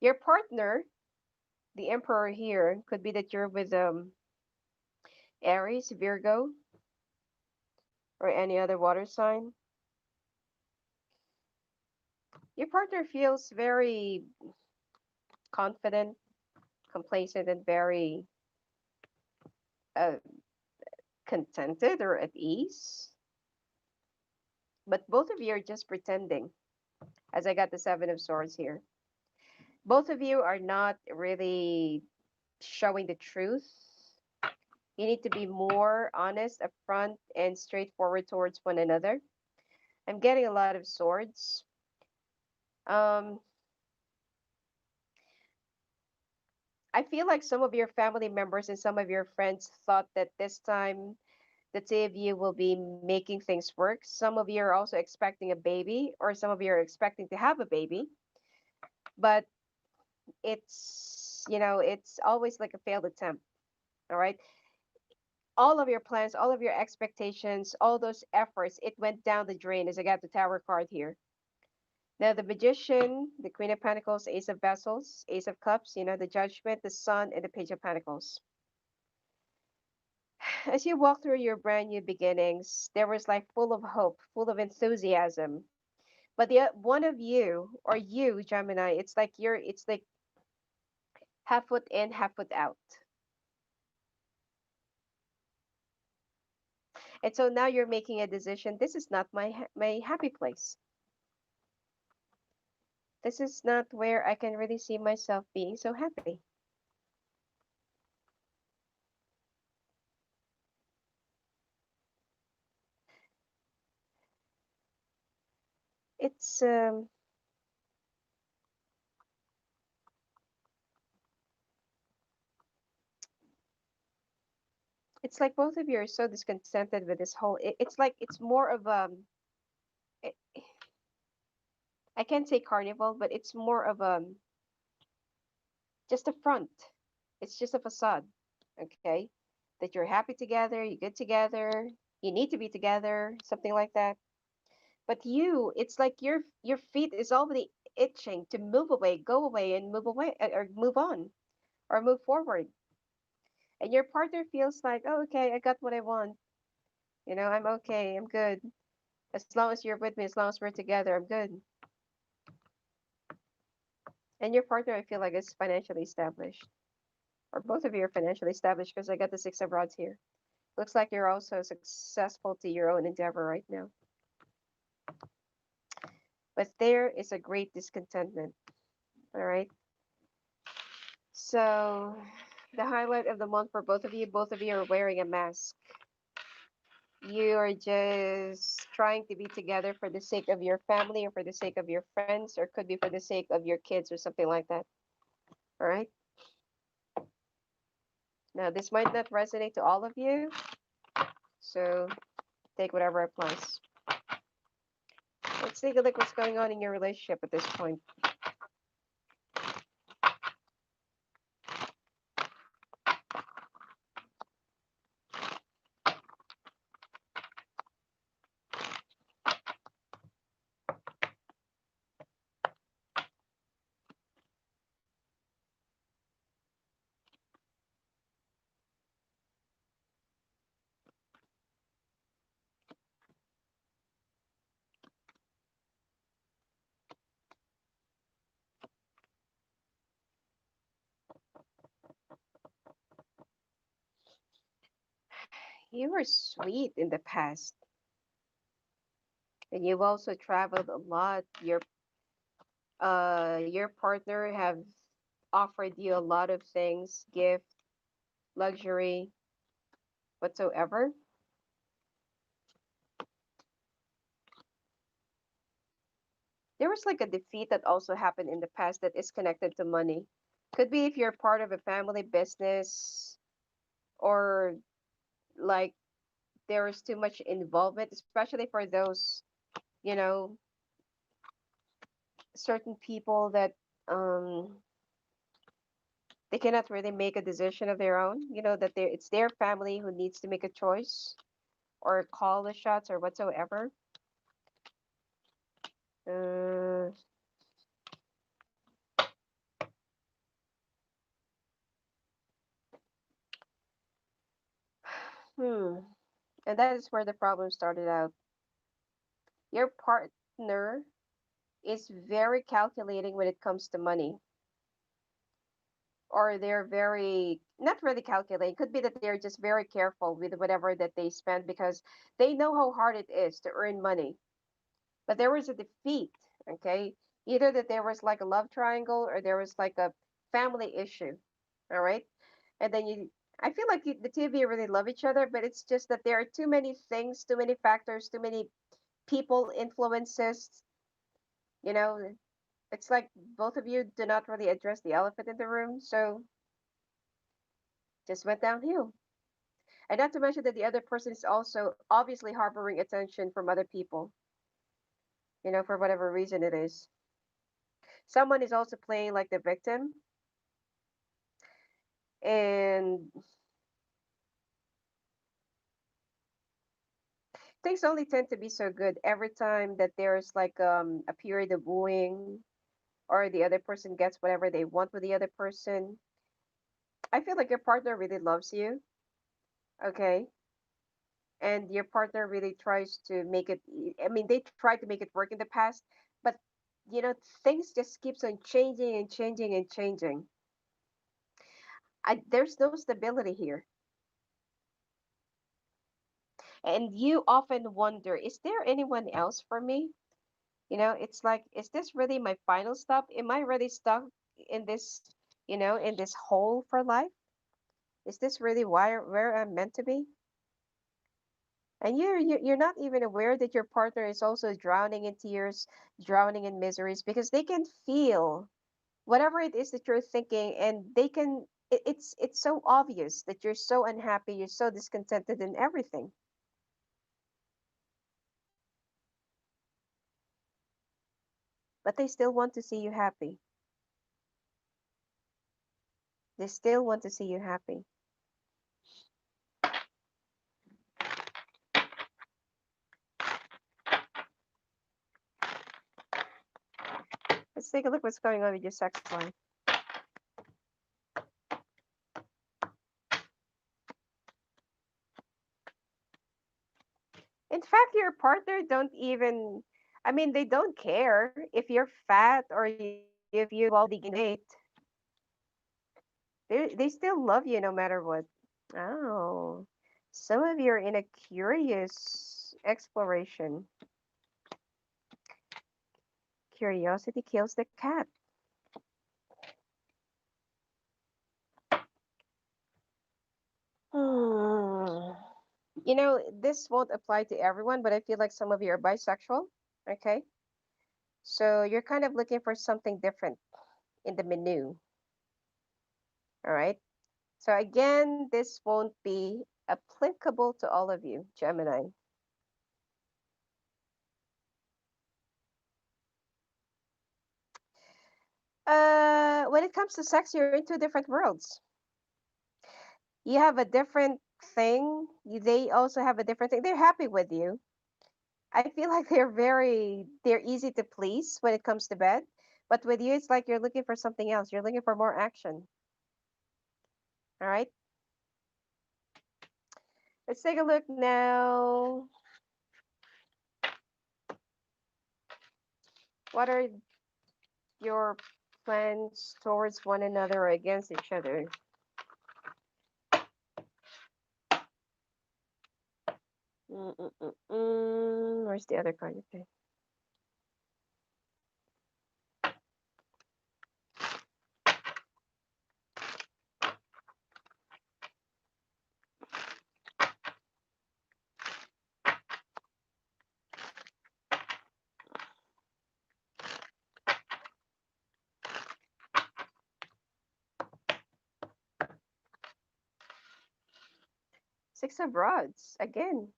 Your partner, the Emperor here, could be that you're with Aries, Virgo, or any other water sign. Your partner feels very confident, complacent, and very uh, contented or at ease. But both of you are just pretending. as I got the Seven of Swords here. Both of you are not really showing the truth. You need to be more honest, upfront, and straightforward towards one another. I'm getting a lot of swords. Um, I feel like some of your family members and some of your friends thought that this time the two of you will be making things work. Some of you are also expecting a baby, or some of you are expecting to have a baby, but it's always like a failed attempt. All right. All of your plans, all of your expectations, all those efforts, it went down the drain as I got the Tower card here. Now, the Magician, the Queen of Pentacles, Ace of Vessels, Ace of Cups, the Judgment, the Sun, and the Page of Pentacles. As you walk through your brand new beginnings, there was like full of hope, full of enthusiasm. But the one of you, or you, Gemini, it's like half foot in, half foot out. And so now you're making a decision. This is not my happy place. This is not where I can really see myself being so happy. It's it's like both of you are so discontented with this whole. It's like it's more of it, I can't say carnival, but it's more of just a front. It's just a facade. Okay, that you're happy together, you're good together, you need to be together, something like that. But you, it's like your feet is already itching to move away, go away, and move away, or move on, or move forward. And your partner feels like, oh, okay, I got what I want. I'm okay, I'm good. As long as you're with me, as long as we're together, I'm good. And your partner, I feel like, is financially established, or both of you are financially established because I got the Six of Rods here. Looks like you're also successful to your own endeavor right now. But there is a great discontentment. All right. So the highlight of the month for both of you are wearing a mask. You are just trying to be together for the sake of your family or for the sake of your friends, or could be for the sake of your kids or something like that. All right. Now, this might not resonate to all of you, so take whatever applies. Let's take a look what's going on in your relationship at this point. You were sweet in the past, and you've also traveled a lot. Your partner have offered you a lot of things, gift, luxury, whatsoever. There was like a defeat that also happened in the past that is connected to money. Could be if you're part of a family business, or like there is too much involvement, especially for those, you know, certain people that they cannot really make a decision of their own, that it's their family who needs to make a choice or call the shots or whatsoever. Uh, hmm. And that is where the problem started out. Your partner is very calculating when it comes to money, or they're very not really calculating. Could be that they're just very careful with whatever that they spend because they know how hard it is to earn money. But there was a defeat, Okay, either that there was like a love triangle or there was like a family issue. All right, and then I feel like the two of you really love each other, but it's just that there are too many things, too many factors, too many people influences. You know, it's like both of you do not really address the elephant in the room, so just went downhill. And not to mention that the other person is also obviously harboring attention from other people, for whatever reason it is. Someone is also playing like the victim, and things only tend to be so good every time that there's like a period of wooing or the other person gets whatever they want with the other person. I feel like your partner really loves you, okay? And your partner really tries to make it, I mean, they tried to make it work in the past, but things just keeps on changing and changing and changing. There's no stability here. And you often wonder, is there anyone else for me? It's like, is this really my final stop? Am I really stuck in this, in this hole for life? Is this really where I'm meant to be? And you're not even aware that your partner is also drowning in tears, drowning in miseries, because they can feel whatever it is that you're thinking, and they can. It's so obvious that you're so unhappy, you're so discontented in everything, but they still want to see you happy. They still want to see you happy. Let's take a look what's going on with your sex life. In fact, your partner don't even, I mean, they don't care if you're fat or if you've already gained weight. They still love you no matter what. Oh, some of you are in a curious exploration. Curiosity kills the cat. Hmm. This won't apply to everyone, but I feel like some of you are bisexual. Okay. So you're kind of looking for something different in the menu. All right. So again, this won't be applicable to all of you, Gemini. When it comes to sex, you're in two different worlds. You have a different thing. They also have a different thing. They're happy with you. I feel like they're easy to please when it comes to bed. But with you, it's like you're looking for something else. You're looking for more action. All right. Let's take a look now. What are your plans towards one another or against each other? Where's the other card? Okay. Six of Rods again.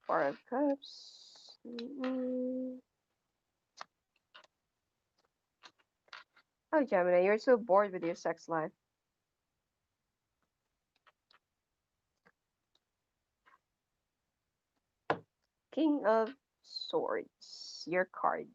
Four of Cups. Oh, Gemini, you're so bored with your sex life. King of Swords. Your card.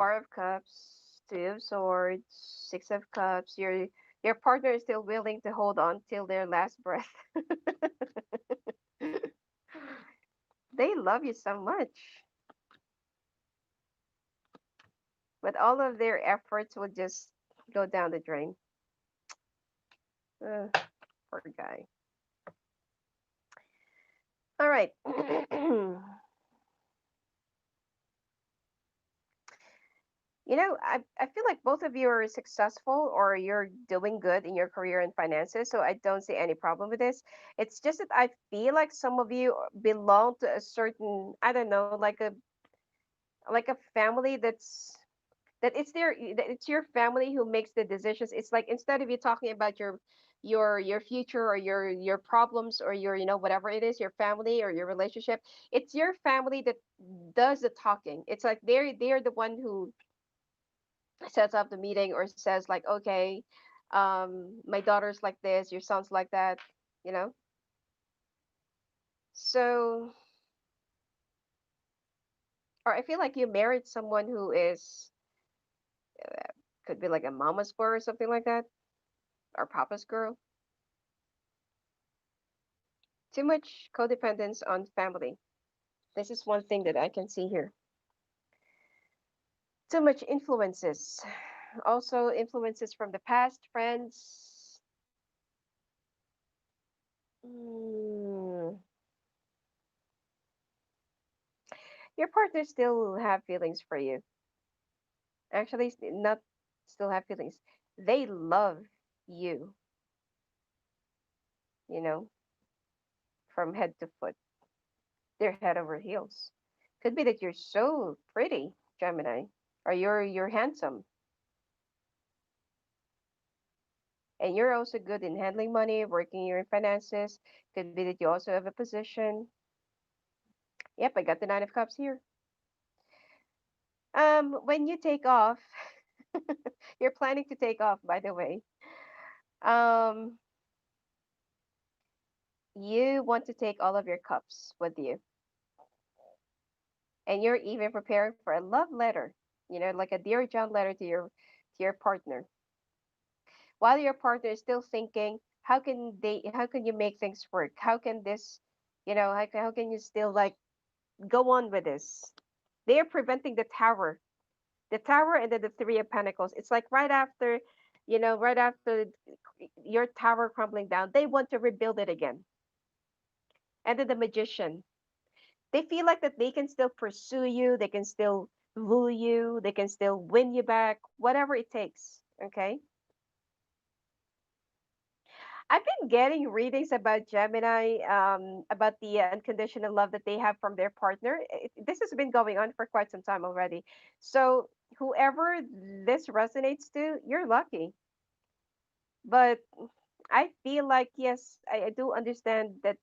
Four of Cups, Two of Swords, Six of Cups. Your partner is still willing to hold on till their last breath. They love you so much, but all of their efforts will just go down the drain. Poor guy. All right. I feel like both of you are successful or you're doing good in your career and finances, so I don't see any problem with this. It's just that I feel like some of you belong to a certain, I don't know, like a family that it's your family who makes the decisions. It's like instead of you talking about your future or your problems or your whatever it is, your family or your relationship, it's your family that does the talking. It's like they're the one who sets up the meeting or says like, okay, my daughter's like this, your son's like that, you know. So, or I feel like you married someone who is could be like a mama's boy or something like that, or papa's girl. Too much codependence on family. This is one thing that I can see here. Too much influences. Also influences from the past, friends. Mm, your partner still have feelings for you. Actually, not still have feelings. They love you, you know, from head to foot. They're head over heels. Could be that you're so pretty, Gemini, or you're handsome, and you're also good in handling money, working your finances. Could be that you also have a position. Yep, I got the Nine of Cups here. When you take off, you're planning to take off, by the way. Um, you want to take all of your cups with you, and you're even preparing for a love letter, like a dear John letter to your partner. While your partner is still thinking, how can you make things work? How can this, how can you still like go on with this? They are preventing the tower, and then the Three of Pentacles. It's like right after your tower crumbling down, they want to rebuild it again. And then the Magician. They feel like that they can still pursue you, they can still woo you, they can still win you back, whatever it takes. Okay. I've been getting readings about Gemini, about the unconditional love that they have from their partner. This has been going on for quite some time already. So whoever this resonates to, you're lucky. But I feel like yes, I do understand that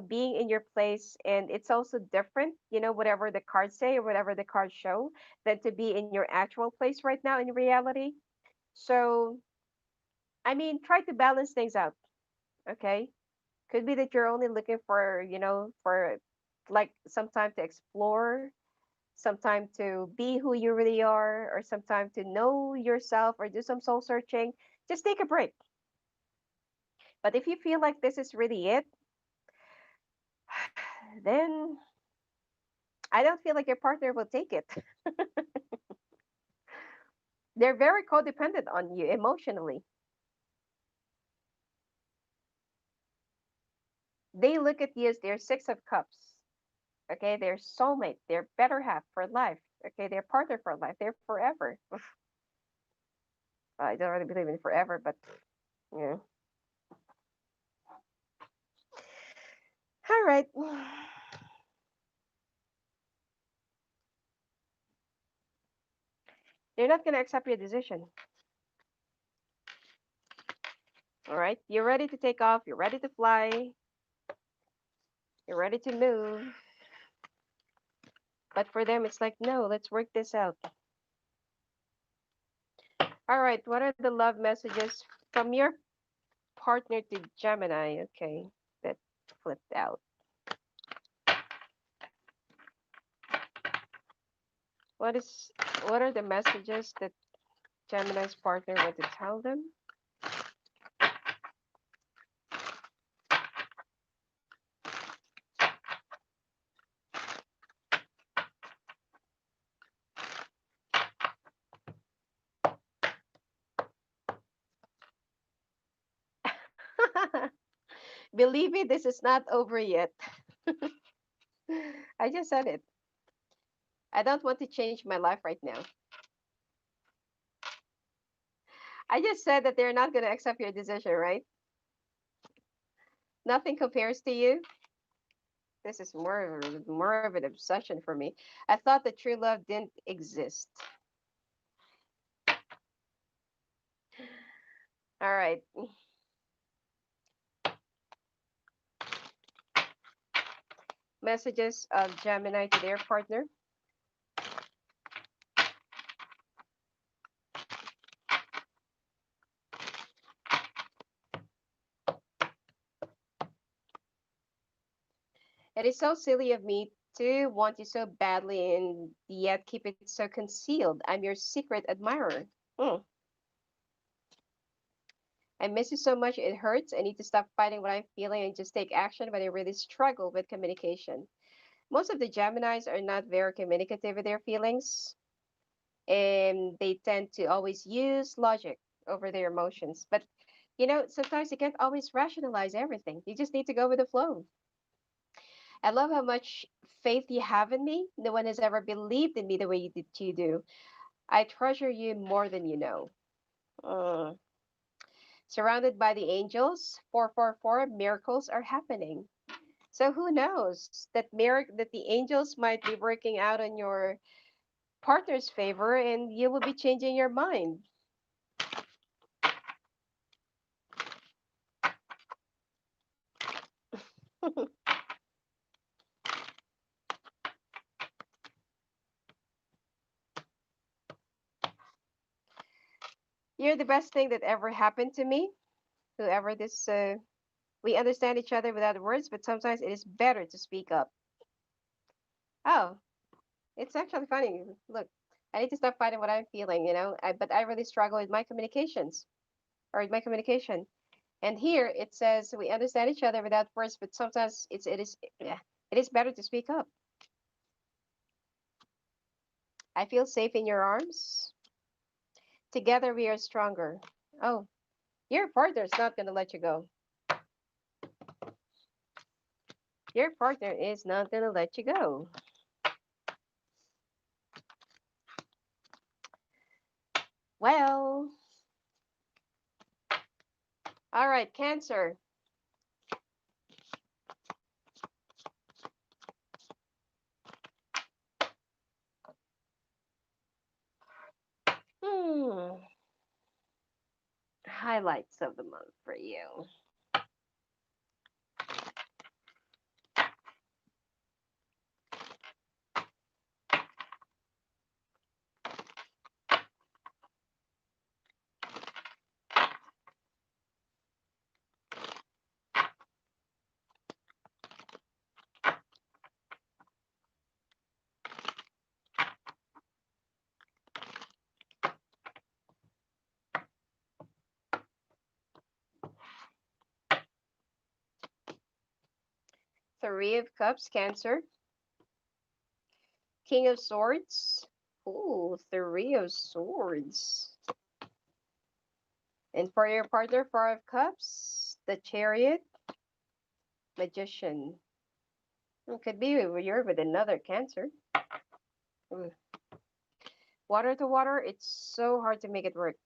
being in your place, and it's also different, whatever the cards say or whatever the cards show, than to be in your actual place right now in reality. So I mean, try to balance things out. Okay, could be that you're only looking for for like some time to explore, some time to be who you really are, or some time to know yourself or do some soul searching. Just take a break. But if you feel like this is really it, then I don't feel like your partner will take it. They're very codependent on you emotionally. They look at you as their Six of Cups. Okay, their soulmate, their better half for life. Okay, their partner for life. They're forever. I don't really believe in forever, but yeah. All right. They're not gonna accept your decision. All right. You're ready to take off. You're ready to fly. You're ready to move. But for them, it's like, no, let's work this out. All right. What are the love messages from your partner to Gemini? Okay. That flipped out. What is what are the messages that Gemini's partner want to tell them? Believe me, this is not over yet. I just said it. I don't want to change my life right now. I just said that they're not going to accept your decision, right? Nothing compares to you. This is more of an obsession for me. I thought that true love didn't exist. All right. Messages of Gemini to their partner. It is so silly of me to want you so badly and yet keep it so concealed. I'm your secret admirer. Hmm. I miss you so much, it hurts. I need to stop fighting what I'm feeling and just take action, but I really struggle with communication. Most of the Geminis are not very communicative with their feelings, and they tend to always use logic over their emotions. But sometimes you can't always rationalize everything. You just need to go with the flow. I love how much faith you have in me. No one has ever believed in me the way you do. I treasure you more than you know. Uh, Surrounded by the angels, 444, miracles are happening. So who knows that the angels might be working out on your partner's favor and you will be changing your mind. You're the best thing that ever happened to me. Whoever this We understand each other without words, but sometimes it is better to speak up. Oh, it's actually funny. Look, I need to stop fighting what I'm feeling, but I really struggle with my communications or with my communication. And here it says we understand each other without words, but sometimes yeah, it is better to speak up. I feel safe in your arms. Together we are stronger. Oh, your partner's not gonna let you go. Your partner is not gonna let you go. Well, all right, Cancer. Hmm. Highlights of the month for you. Three of Cups, Cancer. King of Swords. Ooh, Three of Swords. And for your partner, Four of Cups, the Chariot, Magician. It could be you're with another Cancer. Ooh. Water to water, it's so hard to make it work.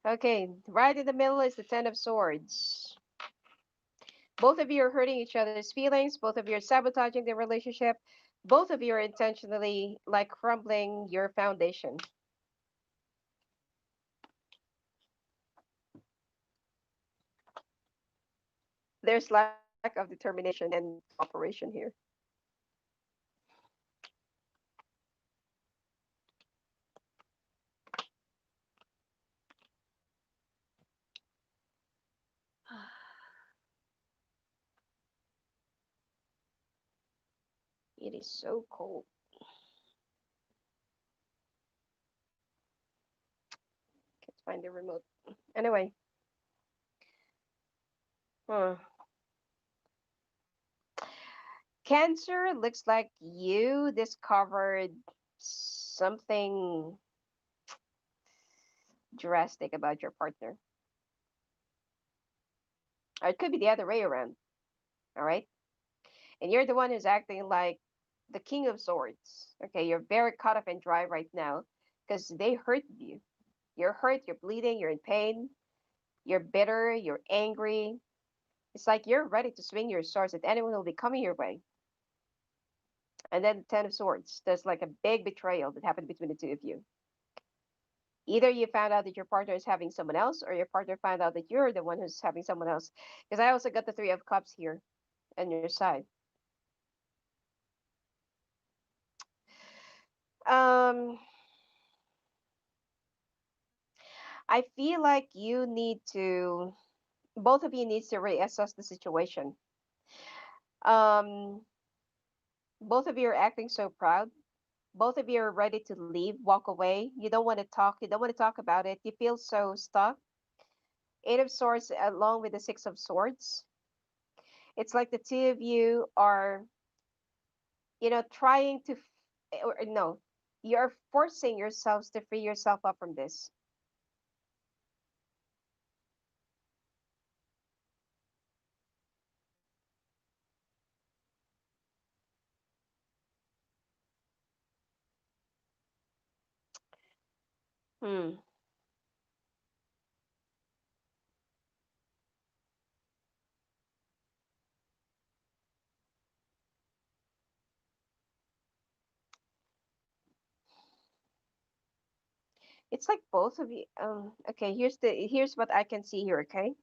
Okay, right in the middle is the Ten of Swords. Both of you are hurting each other's feelings. Both of you are sabotaging the relationship. Both of you are intentionally like crumbling your foundation. There's lack of determination and cooperation here. It is so cold. Can't find the remote. Anyway, huh. Cancer looks like you discovered something drastic about your partner. Or it could be the other way around. All right. And you're the one who's acting like the king of swords. Okay. You're very caught up and dry right now because they hurt you. You're hurt. You're bleeding. You're in pain. You're bitter. You're angry. It's like you're ready to swing your swords at anyone who will be coming your way. And then the Ten of Swords. There's like a big betrayal that happened between the two of you. Either you found out that your partner is having someone else, or your partner found out that you're the one who's having someone else. Because I also got the Three of Cups here on your side. Um, I feel like you need to, both of you needs to reassess the situation. Um, both of you are acting so proud. Both of you are ready to leave, walk away. You don't want to talk. You don't want to talk about it. You feel so stuck. Eight of Swords along with the Six of Swords. It's like the two of you are, trying to, or no, you're forcing yourselves to free yourself up from this. Hmm. It's like both of you. Okay. Here's what I can see here. Okay.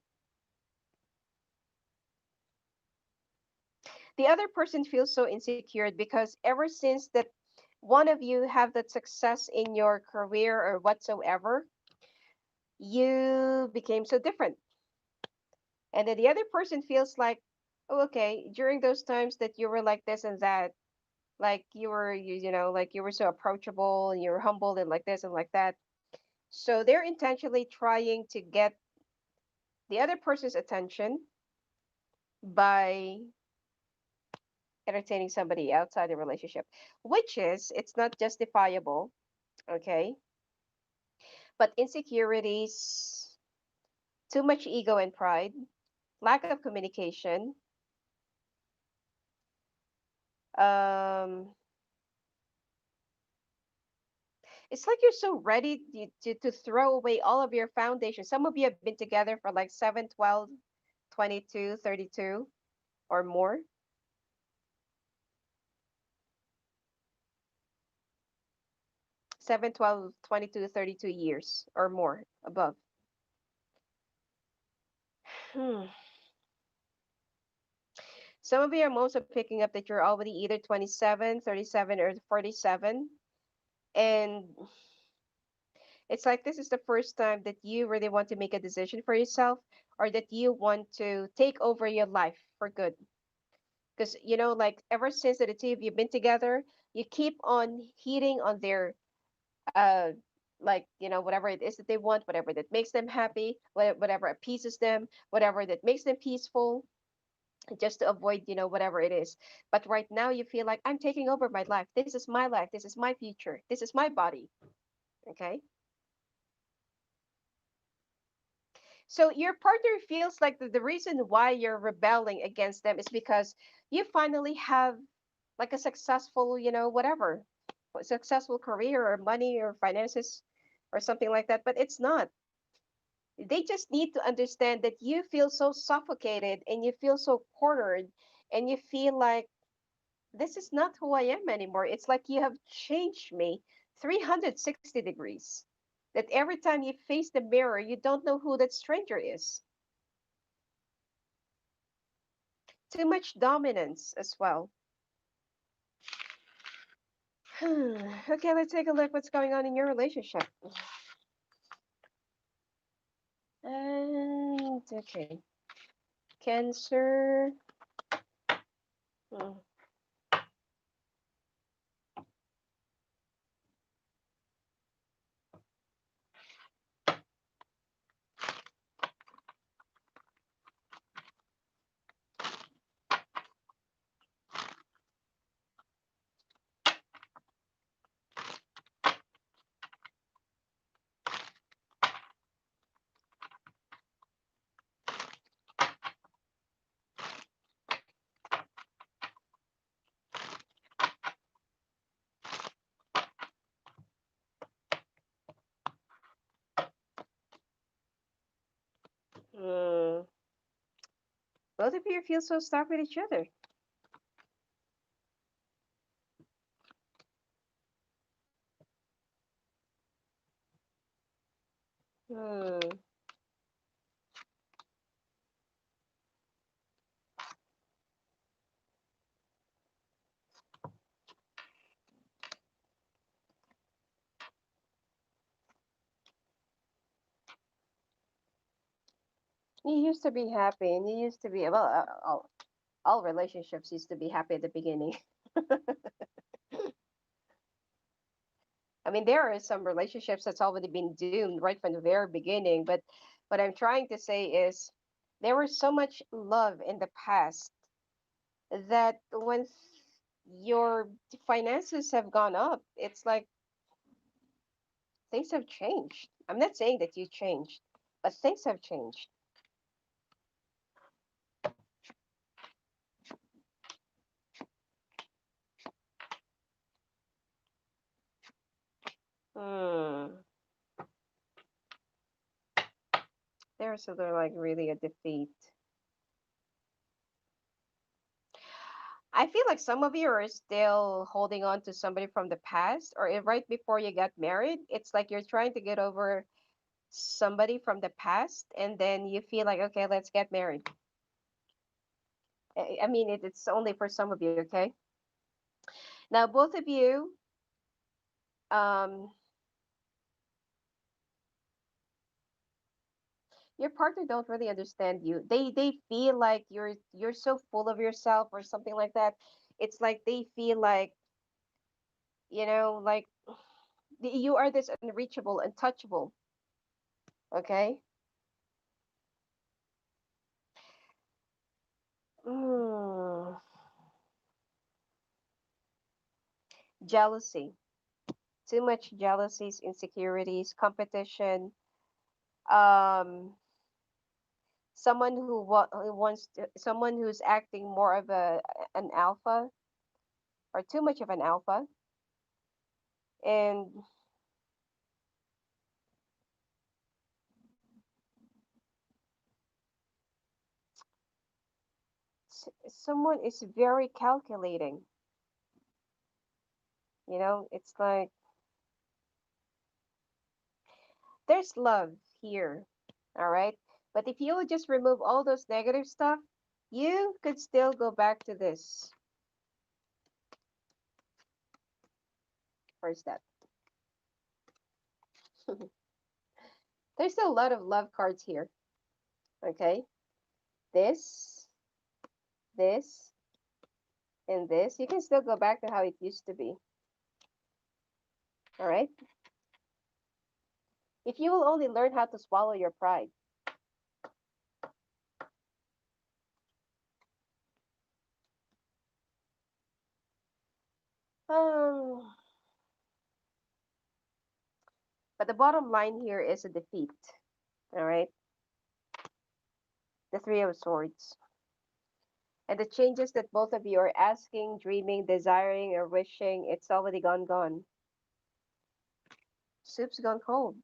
The other person feels so insecure because ever since that one of you have that success in your career or whatsoever, you became so different. And then the other person feels like, oh, okay, during those times that you were like this and that, like like you were so approachable and you were humble and like this and like that. So they're intentionally trying to get the other person's attention by entertaining somebody outside the relationship, which is it's not justifiable, okay? But insecurities, too much ego and pride, lack of communication, um, it's like you're so ready to throw away all of your foundation. Some of you have been together for like 7, 12, 22, 32 or more. 7, 12, 22, 32 years or more above. Hmm. Some of you are also picking up that you're already either 27, 37, or 47. And it's like this is the first time that you really want to make a decision for yourself or that you want to take over your life for good. Because, like ever since the two of you have been together, you keep on heating on their, like, whatever it is that they want, whatever that makes them happy, whatever appeases them, whatever that makes them peaceful, just to avoid, whatever it is. But right now you feel like I'm taking over my life. This is my life. This is my future. This is my body. Okay. So your partner feels like the reason why you're rebelling against them is because you finally have like a successful, whatever, a successful career or money or finances or something like that. But it's not. They just need to understand that you feel so suffocated and you feel so cornered and you feel like this is not who I am anymore. It's like you have changed me 360 degrees. That every time you face the mirror, you don't know who that stranger is. Too much dominance as well. Okay, let's take a look what's going on in your relationship. And okay, Cancer. Hmm. Both of you feel so stuck with each other. Hmm. You used to be happy, and you used to be well. All relationships used to be happy at the beginning. I mean, there are some relationships that's already been doomed right from the very beginning. But what I'm trying to say is, there was so much love in the past that when your finances have gone up, it's like things have changed. I'm not saying that you changed, but things have changed. Hmm. There's sort of like really a defeat. I feel like some of you are still holding on to somebody from the past, or right before you got married, it's like you're trying to get over somebody from the past, and then you feel like, okay, let's get married. I mean, it's only for some of you, okay? Now, both of you, um, your partner don't really understand you. They feel like you're so full of yourself or something like that. It's like they feel like, like you are this unreachable, untouchable, okay? Mm. Jealousy, too much jealousies, insecurities, competition. Um, someone who wants someone who's acting more of an alpha or too much of an alpha, and someone is very calculating. It's like there's love here, all right? But if you would just remove all those negative stuff, you could still go back to this first step. There's a lot of love cards here, okay? This, this, and this. You can still go back to how it used to be, all right? If you will only learn how to swallow your pride. Um, but the bottom line here is a defeat, all right? The Three of Swords. And the changes that both of you are asking, dreaming, desiring, or wishing, it's already gone. Soup's gone cold.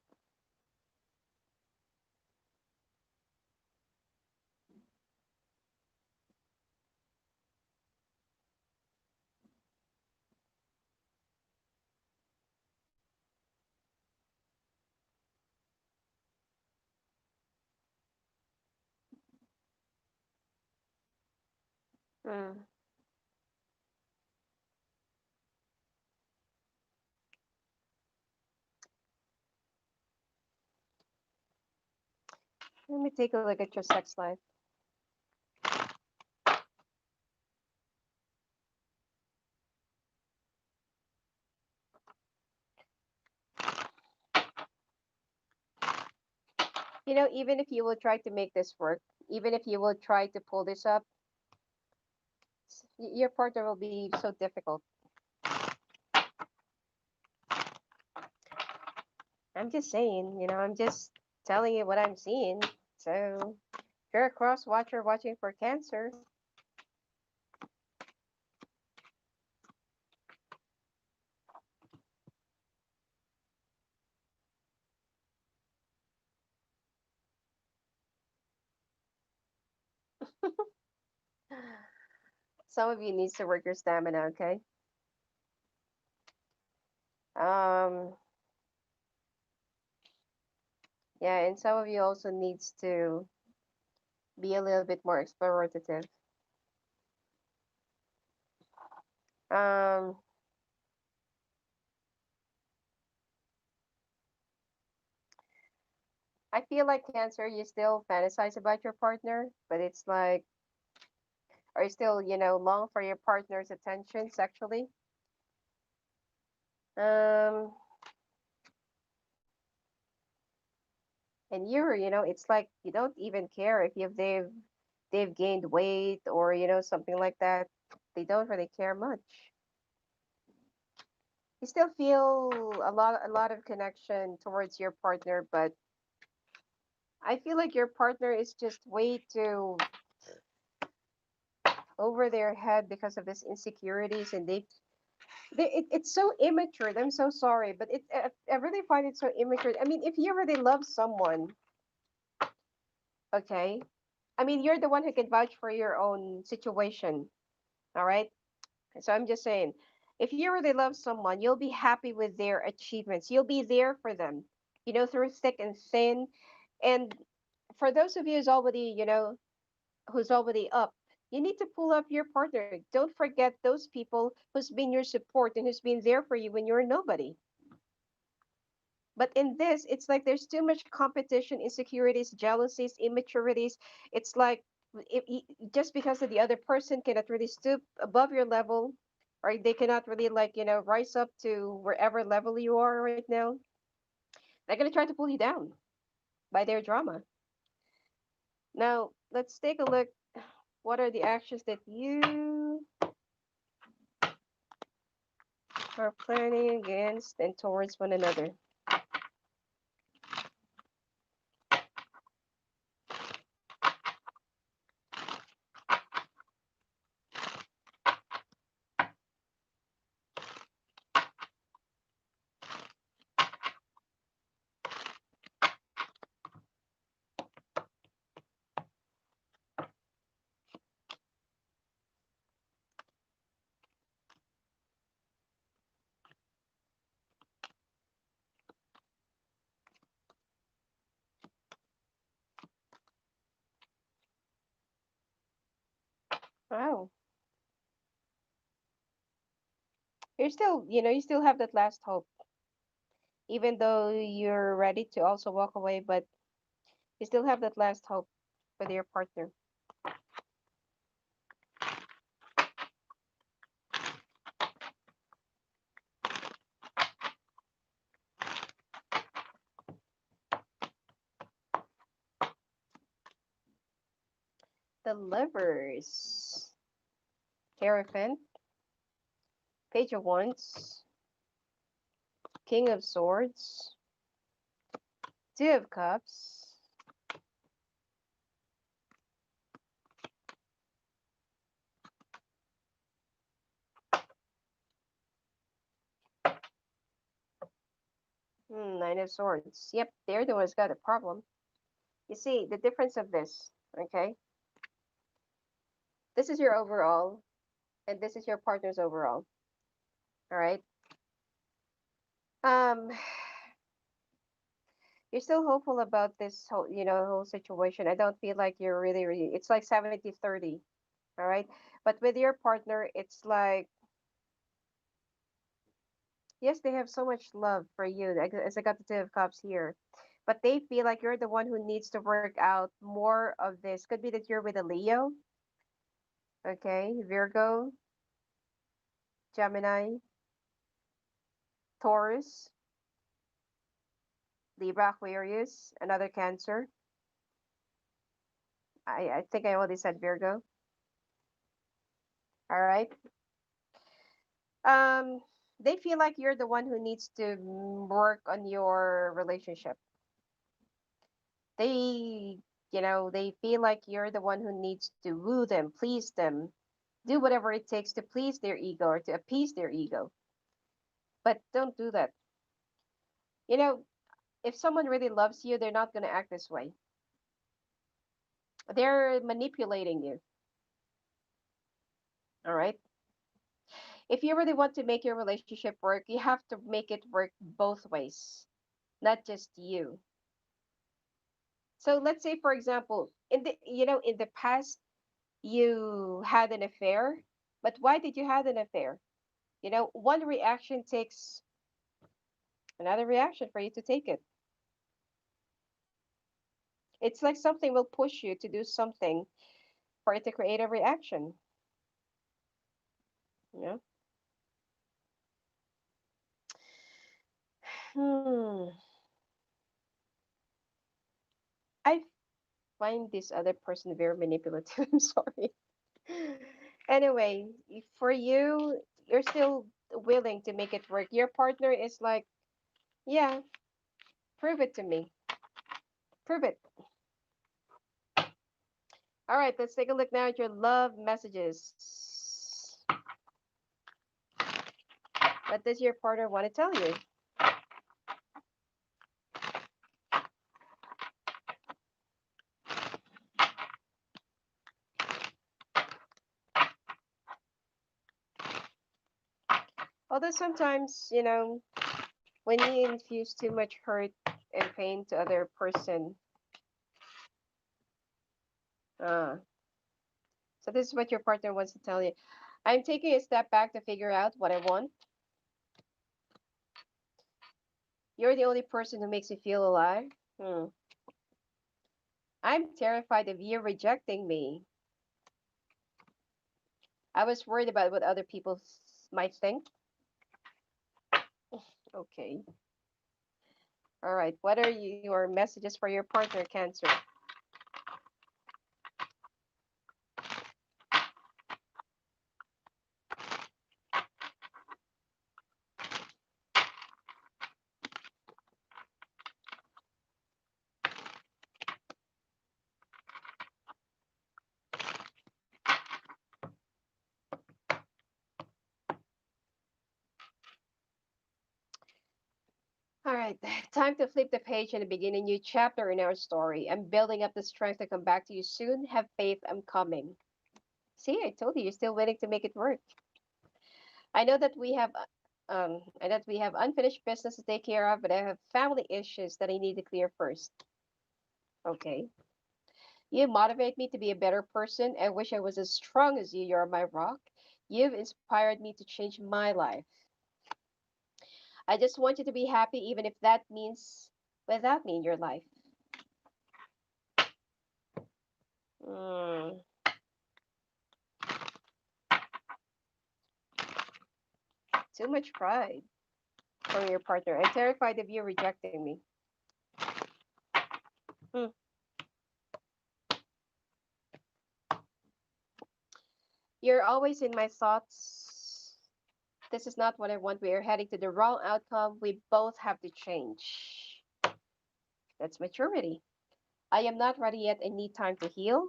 Mm. Let me take a look at your sex life. Even if you will try to make this work, even if you will try to pull this up, your partner will be so difficult. I'm just saying, I'm just telling you what I'm seeing. So, if you're a cross watcher watching for Cancer, Some of you needs to work your stamina, okay? Um, yeah, and some of you also needs to be a little bit more explorative. Um, I feel like Cancer, you still fantasize about your partner, but it's like, are you still, long for your partner's attention sexually? Um, and it's like you don't even care if they've gained weight or something like that. They don't really care much. You still feel a lot of connection towards your partner, but I feel like your partner is just way too over their head because of his insecurities, and it's so immature. I'm so sorry, but I really find it so immature. I mean, if you really love someone, okay, I mean, you're the one who can vouch for your own situation, all right? So I'm just saying, if you really love someone, you'll be happy with their achievements. You'll be there for them, through thick and thin. And for those of you who's already up, you need to pull up your partner. Don't forget those people who's been your support and who's been there for you when you're nobody. But in this, it's like there's too much competition, insecurities, jealousies, immaturities. It's like just because of the other person cannot really stoop above your level, or they cannot really like rise up to wherever level you are right now. They're gonna try to pull you down by their drama. Now let's take a look. What are the actions that you are planning against and towards one another? Wow, you still have that last hope, even though you're ready to also walk away, but you still have that last hope with your partner. The Lovers, Hierophant, Page of Wands, King of Swords, Two of Cups, Nine of Swords. Yep, they're the ones got a problem. You see, the difference of this, okay? This is your overall, and this is your partner's overall, all right? Um, you're still hopeful about this whole situation. I don't feel like you're really, it's like 70-30, all right? But with your partner, it's like, yes, they have so much love for you, as I got the Two of Cups here. But they feel like you're the one who needs to work out more of this. Could be that you're with a Leo, okay? Virgo, Gemini, Taurus, Libra, Aquarius, another Cancer. I think I already said Virgo. All right. Um, they feel like you're the one who needs to work on your relationship. They feel like you're the one who needs to woo them, please them, do whatever it takes to please their ego or to appease their ego. But don't do that. You know, if someone really loves you, they're not going to act this way. They're manipulating you. All right. If you really want to make your relationship work, you have to make it work both ways, not just you. So let's say, for example, in the past, you had an affair, but why did you have an affair? One reaction takes another reaction for you to take it. It's like something will push you to do something for it to create a reaction. You know? Hmm. I find this other person very manipulative. I'm sorry. Anyway, for you, you're still willing to make it work. Your partner is like, yeah, prove it to me. Prove it. All right, let's take a look now at your love messages. What does your partner want to tell you? Although sometimes, when you infuse too much hurt and pain to other person, uh, so this is what your partner wants to tell you. I'm taking a step back to figure out what I want. You're the only person who makes me feel alive. Hmm. I'm terrified of you rejecting me. I was worried about what other people might think. Okay. All right. What are your messages for your partner, Cancer? All right. Time to flip the page and begin a new chapter in our story. I'm building up the strength to come back to you soon. Have faith. I'm coming. See, I told you, you're still waiting to make it work. I know that we have unfinished business to take care of, but I have family issues that I need to clear first. Okay. You motivate me to be a better person. I wish I was as strong as you. You're my rock. You've inspired me to change my life. I just want you to be happy, even if that means without me in your life. Mm, too much pride from your partner. I'm terrified of you rejecting me. Hmm. You're always in my thoughts. This is not what I want. We are heading to the wrong outcome. We both have to change. That's maturity. I am not ready yet. I need time to heal.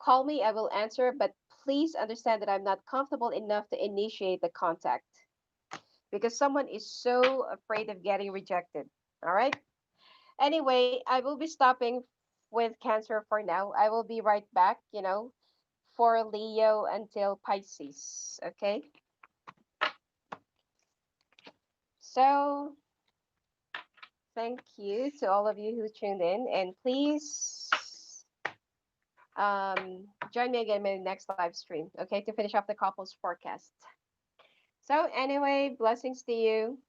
Call me, I will answer, but please understand that I'm not comfortable enough to initiate the contact because someone is so afraid of getting rejected. All right. Anyway, I will be stopping with Cancer for now. I will be right back, for Leo until Pisces. Okay. So thank you to all of you who tuned in, and please join me again in my next live stream, okay, to finish off the couples forecast. So anyway, blessings to you.